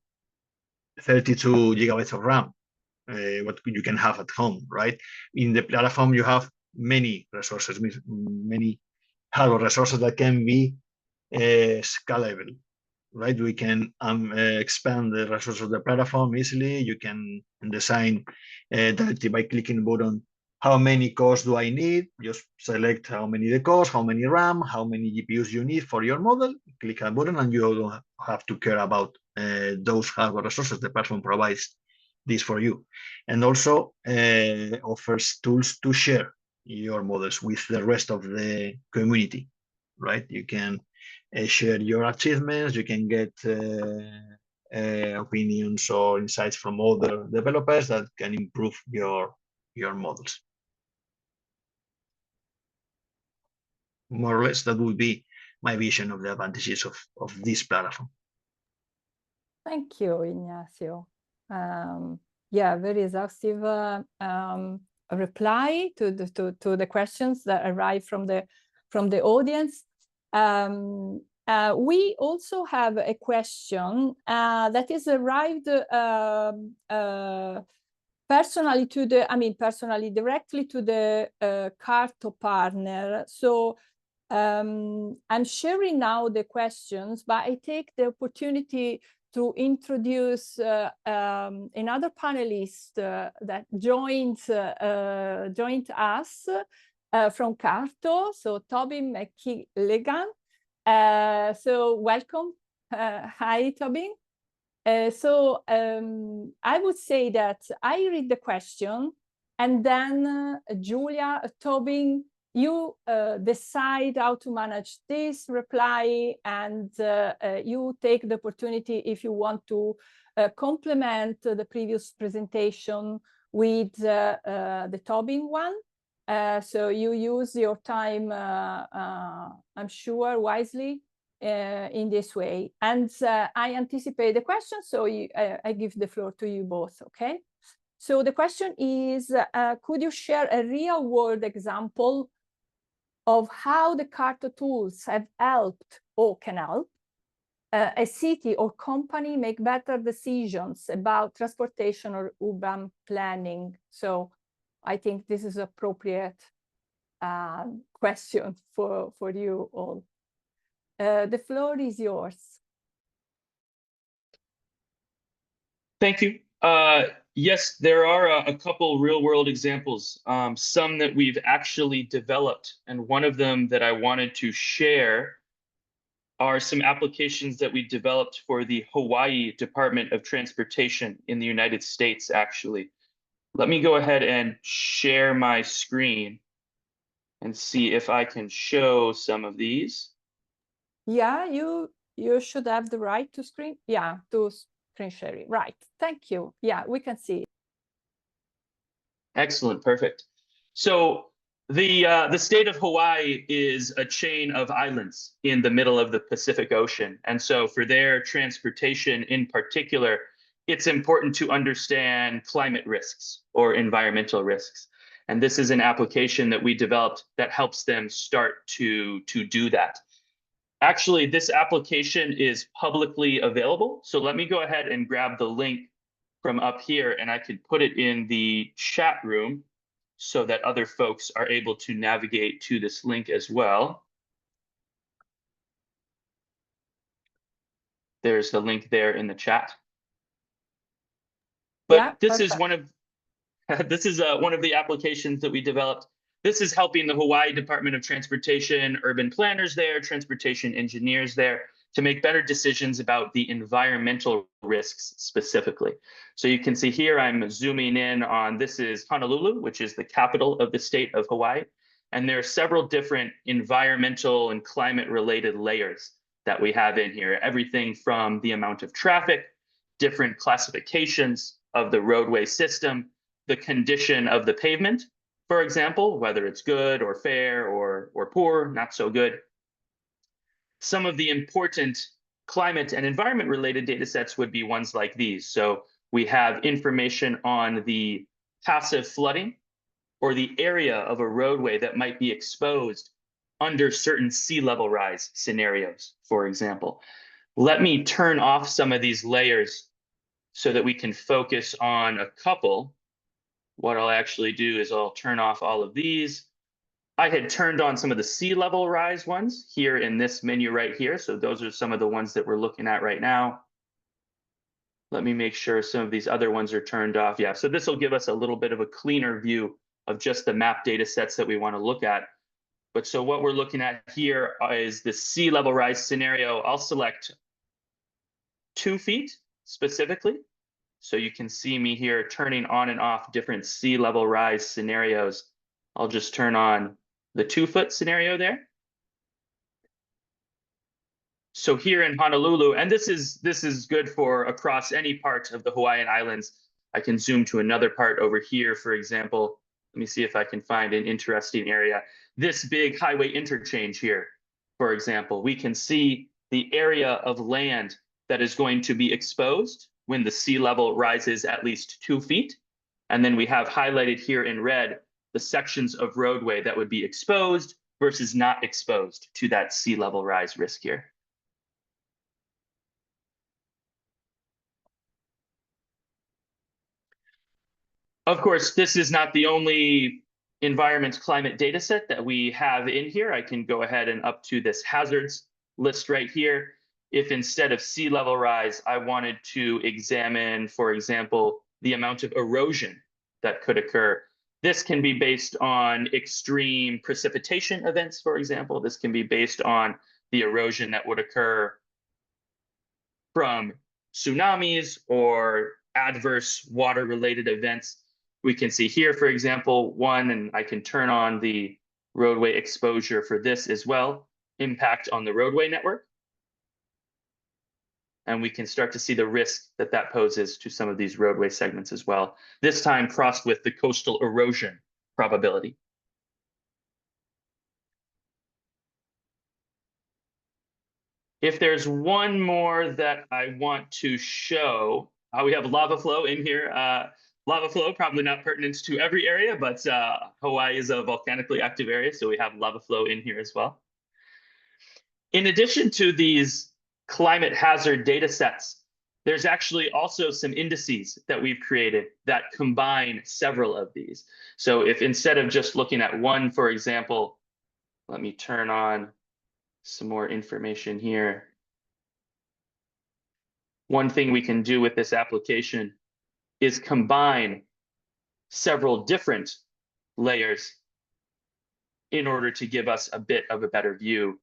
gigabytes of RAM, what you can have at home, right? In the platform, you have many resources, many hardware resources that can be scalable, right? We can expand the resources of the platform easily. You can design directly by clicking the button, how many cores do I need? Just select how many the cores, how many RAM, how many GPUs you need for your model. Click a button and you don't have to care about those hardware resources. The platform provides this for you. And also offers tools to share your models with the rest of the community, right? You can share your achievements, you can get opinions or insights from other developers that can improve your models. More or less, that would be my vision of the advantages of this platform. Thank you, Ignacio. Yeah, very exhaustive reply to the questions that arrive from the audience. We also have a question that is arrived personally directly to the Carto partner. So I'm sharing now the questions, but I take the opportunity to introduce another panelist that joined us from Carto, so Tobin McKilligan. So welcome. Hi, Tobin. So I would say that I read the question, and then Julia, Tobin, you decide how to manage this reply, and you take the opportunity if you want to complement the previous presentation with the Tobin one. So you use your time, I'm sure, wisely in this way. And I anticipate the question, so I give the floor to you both, okay? So the question is, could you share a real-world example of how the Carto tools have helped or can help a city or company make better decisions about transportation or urban planning? So I think this is appropriate question for you all. The floor is yours. Thank you. Yes, there are a couple real-world examples, some that we've actually developed, and one of them that I wanted to share are some applications that we developed for the Hawaii Department of Transportation in the United States, actually. Let me go ahead and share my screen and see if I can show some of these. Yeah, you should have the right to screen. Yeah, to screen sharing. Right. Thank you. Yeah, we can see it. Excellent. Perfect. So The state of Hawaii is a chain of islands in the middle of the Pacific Ocean. And so for their transportation in particular, it's important to understand climate risks or environmental risks. And this is an application that we developed that helps them start to do that. Actually, this application is publicly available. So let me go ahead and grab the link from up here, and I could put it in the chat room so that other folks are able to navigate to this link as well. There's the link there in the chat. But Yeah, this is perfect. one of the applications that we developed. This is helping the Hawaii Department of Transportation, urban planners there, transportation engineers there, to make better decisions about the environmental risks specifically. So you can see here, I'm zooming in on, this is Honolulu, which is the capital of the state of Hawaii. And there are several different environmental and climate related layers that we have in here. Everything from the amount of traffic, different classifications of the roadway system, the condition of the pavement, for example, whether it's good or fair or poor, not so good. Some of the important climate and environment related data sets would be ones like these. So we have information on the passive flooding or the area of a roadway that might be exposed under certain sea level rise scenarios, for example. Let me turn off some of these layers so that we can focus on a couple. What I'll actually do is I'll turn off all of these. I had turned on some of the sea level rise ones here in this menu right here. So those are some of the ones that we're looking at right now. Let me make sure some of these other ones are turned off. Yeah, so this will give us a little bit of a cleaner view of just the map data sets that we want to look at. But so what we're looking at here is the sea level rise scenario. I'll select 2 feet specifically. So you can see me here turning on and off different sea level rise scenarios. I'll just turn on the 2-foot scenario there. So here in Honolulu, and this is good for across any part of the Hawaiian Islands. I can zoom to another part over here, for example. Let me see if I can find an interesting area. This big highway interchange here, for example, we can see the area of land that is going to be exposed when the sea level rises at least 2 feet. And then we have highlighted here in red the sections of roadway that would be exposed versus not exposed to that sea level rise risk here. Of course, this is not the only environment climate data set that we have in here. I can go ahead and up to this hazards list right here. If instead of sea level rise, I wanted to examine, for example, the amount of erosion that could occur. This can be based on extreme precipitation events, for example. This can be based on the erosion that would occur from tsunamis or adverse water-related events. We can see here, for example, one, and I can turn on the roadway exposure for this as well, impact on the roadway network. And we can start to see the risk that that poses to some of these roadway segments as well, this time crossed with the coastal erosion probability. If there's one more that I want to show, we have lava flow in here. Lava flow, probably not pertinent to every area, but Hawaii is a volcanically active area, so we have lava flow in here as well. In addition to these climate hazard data sets, there's actually also some indices that we've created that combine several of these. So if instead of just looking at one, for example, let me turn on some more information here. One thing we can do with this application is combine several different layers in order to give us a bit of a better view.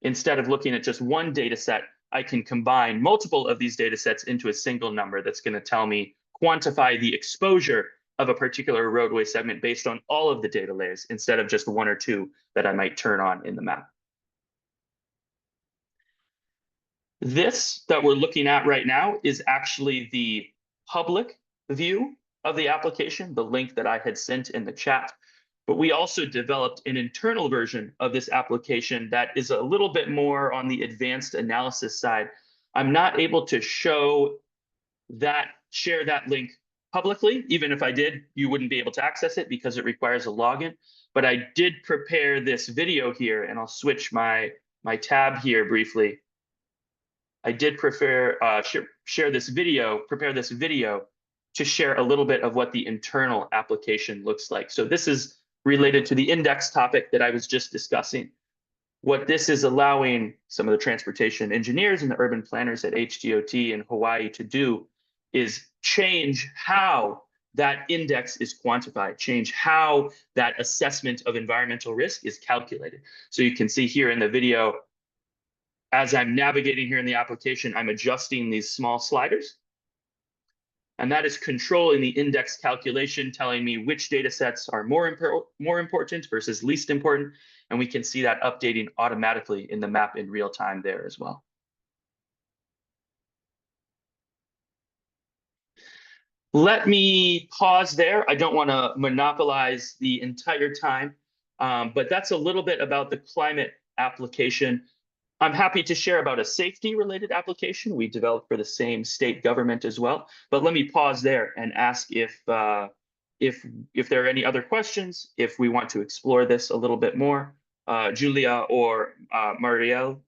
Instead of looking at just one data set, I can combine multiple of these data sets into a single number that's going to tell me, quantify the exposure of a particular roadway segment based on all of the data layers instead of just 1 or 2 that I might turn on in the map. This that we're looking at right now is actually the public view of the application, the link that I had sent in the chat. But we also developed an internal version of this application that is a little bit more on the advanced analysis side. I'm not able to share that link publicly. Even if I did, you wouldn't be able to access it because it requires a login. But I did prepare this video here, and I'll switch my tab here briefly. I did prepare this video to share a little bit of what the internal application looks like. So this is related to the index topic that I was just discussing. What this is allowing some of the transportation engineers and the urban planners at HDOT in Hawaii to do is change how that index is quantified, change how that assessment of environmental risk is calculated. So you can see here in the video, as I'm navigating here in the application, I'm adjusting these small sliders. And that is controlling the index calculation, telling me which data sets are more important versus least important. And we can see that updating automatically in the map in real time there as well. Let me pause there. I don't want to monopolize the entire time, but that's a little bit about the climate application. I'm happy to share about a safety-related application we developed for the same state government as well. But let me pause there and ask if there are any other questions, if we want to explore this a little bit more. Julia or Marielle,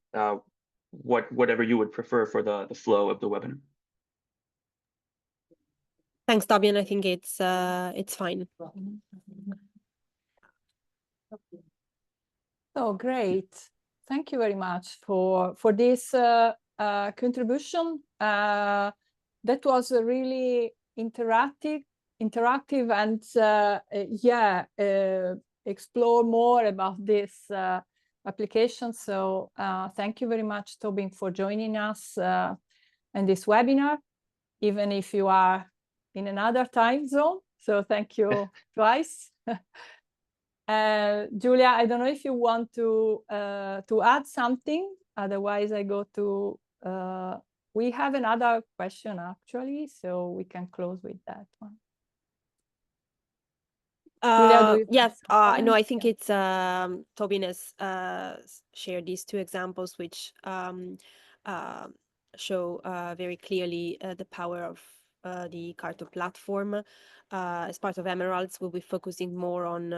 whatever you would prefer for the flow of the webinar. Thanks, Tobian. I think it's fine. Oh, great. Thank you very much for this contribution. That was a really interactive and explore more about this application. So thank you very much, Tobin, for joining us in this webinar, even if you are in another time zone. So thank you twice. Julia, I don't know if you want to add something. Otherwise, I go to. We have another question actually, so we can close with that one. Julia, yes, no, I think it's Tobin has shared these two examples, which show very clearly the power of the Carto platform. As part of Emeralds, we'll be focusing more on,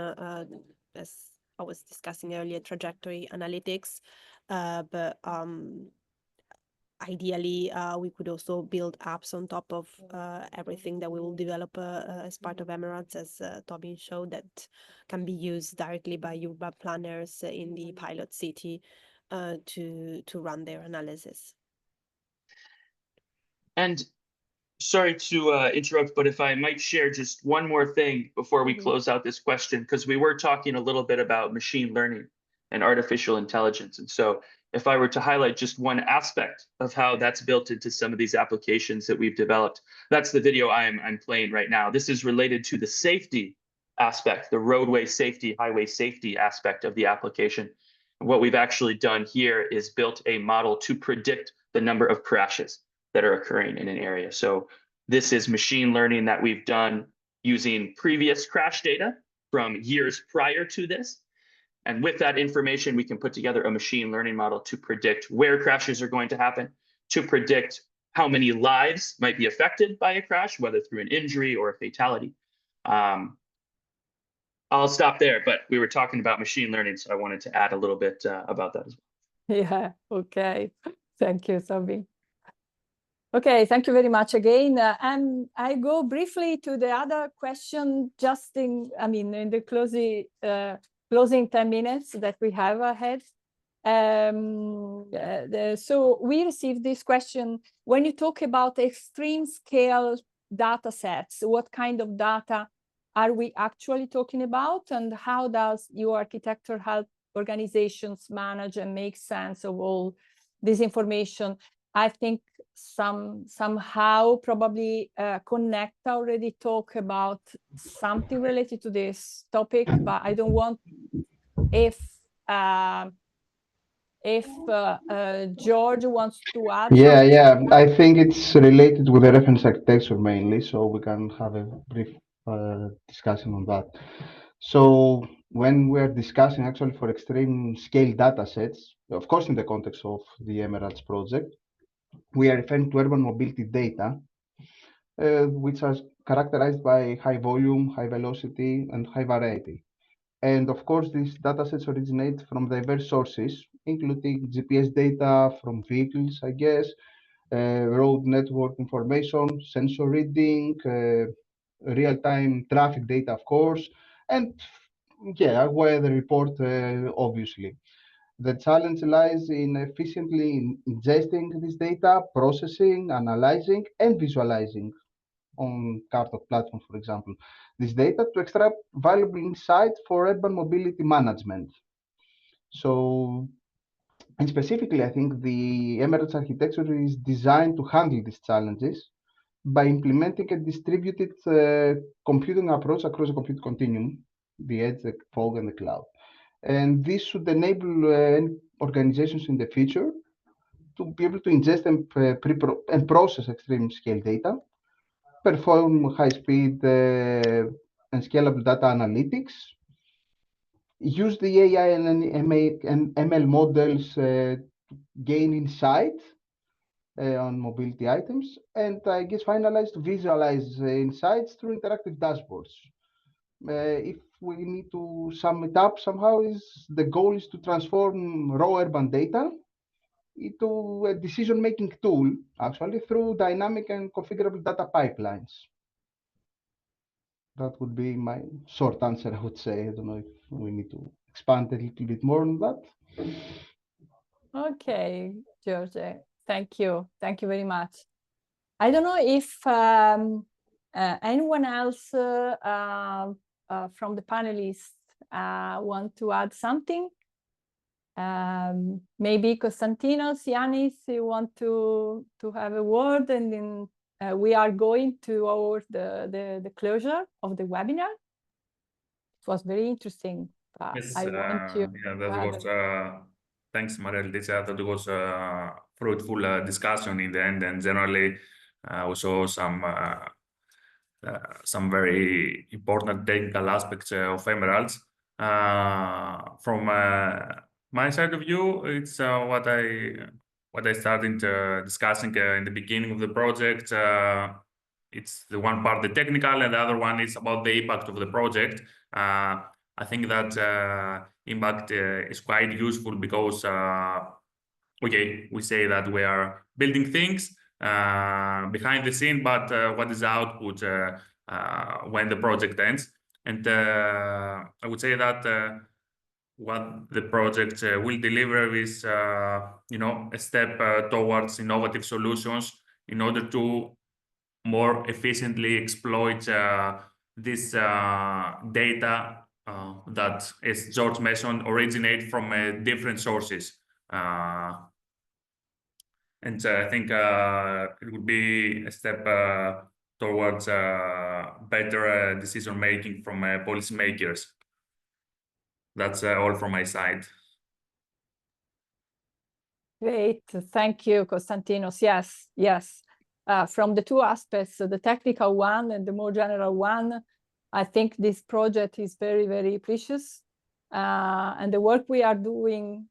as I was discussing earlier, trajectory analytics. But ideally, we could also build apps on top of everything that we will develop as part of Emeralds, as Tobin showed, that can be used directly by urban planners in the pilot city to run their analysis. And sorry to interrupt, but if I might share just one more thing before we close out this question, because we were talking a little bit about machine learning and artificial intelligence. And so if I were to highlight just one aspect of how that's built into some of these applications that we've developed, that's the video I'm playing right now. This is related to the safety aspect, the roadway safety, highway safety aspect of the application. And what we've actually done here is built a model to predict the number of crashes that are occurring in an area. So this is machine learning that we've done using previous crash data from years prior to this. And with that information, we can put together a machine learning model to predict where crashes are going to happen, to predict how many lives might be affected by a crash, whether through an injury or a fatality. I'll stop there, but we were talking about machine learning, so I wanted to add a little bit about that as well. Yeah, okay. Thank you, Sabine. Okay, thank you very much again. And I go briefly to the other question, just in the closing 10 minutes that we have ahead. So we received this question, when you talk about extreme scale data sets, what kind of data are we actually talking about, and how does your architecture help organizations manage and make sense of all this information? I think somehow probably Connect already talk about something related to this topic, but I don't want, if George wants to add something. Yeah, I think it's related with the reference architecture mainly, so we can have a brief discussion on that. So when we're discussing actually for extreme scale data sets, of course, in the context of the Emeralds project, we are referring to urban mobility data, which are characterized by high volume, high velocity, and high variety. And of course, these datasets originate from diverse sources, including GPS data from vehicles, I guess, road network information, sensor reading, real-time traffic data, of course, and yeah, weather report, obviously. The challenge lies in efficiently ingesting this data, processing, analyzing, and visualizing on Cartop platform, for example, this data to extract valuable insight for urban mobility management. So, and specifically, I think the Emeralds architecture is designed to handle these challenges by implementing a distributed computing approach across a compute continuum, the edge, the fog, and the cloud. And this should enable organizations in the future to be able to ingest and process extreme scale data, perform high-speed and scalable data analytics, use the AI and ML models to gain insight on mobility items, and I guess finalize to visualize insights through interactive dashboards. If we need to sum it up somehow, the goal is to transform raw urban data into a decision-making tool, actually, through dynamic and configurable data pipelines. That would be my short answer, I would say. I don't know if we need to expand a little bit more on that. Okay, George, thank you. Thank you very much. I don't know if anyone else from the panelists want to add something. Maybe Konstantinos, Yanis, you want to have a word, and then we are going toward the closure of the webinar. It was very interesting. Yes, I want you. Yeah, that was. Thanks, Maria Letizia. That was a fruitful discussion in the end, and generally we saw some very important technical aspects of Emeralds. From my side of view, it's what I started discussing in the beginning of the project. It's the one part, the technical, and the other one is about the impact of the project. I think that impact is quite useful because, okay, we say that we are building things behind the scene, but what is the output when the project ends? And I would say that what the project will deliver is, you know, a step towards innovative solutions in order to more efficiently exploit this data that, as George mentioned, originate from different sources. And I think it would be a step towards better decision making from policymakers. That's all from my side. Great, thank you, Konstantinos. Yes, yes. From the two aspects, the technical one and the more general one, I think this project is very, very precious. And the work we are doing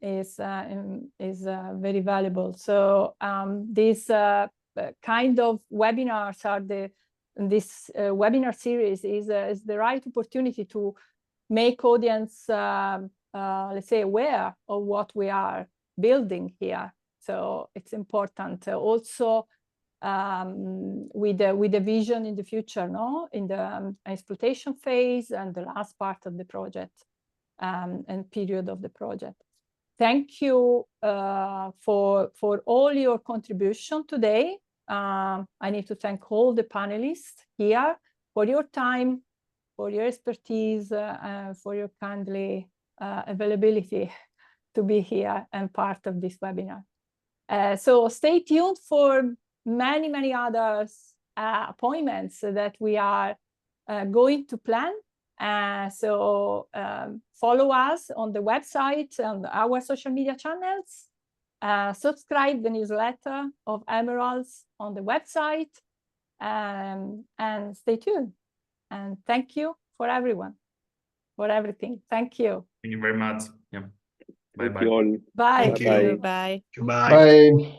is very valuable. So these kind of webinars are this webinar series is the right opportunity to make audience, let's say, aware of what we are building here. So it's important also with the vision in the future, no, in the exploitation phase and the last part of the project and period of the project. Thank you for all your contribution today. I need to thank all the panelists here for your time, for your expertise, for your kindly availability to be here and part of this webinar. So stay tuned for many, many other appointments that we are going to plan. So follow us on the website and our social media channels. Subscribe the newsletter of Emeralds on the website, and stay tuned. And thank you for everyone, for everything. Thank you. Thank you very much. Yeah. Bye Thank bye. you all. Bye. Thank Bye-bye. you. Bye. Goodbye. Bye.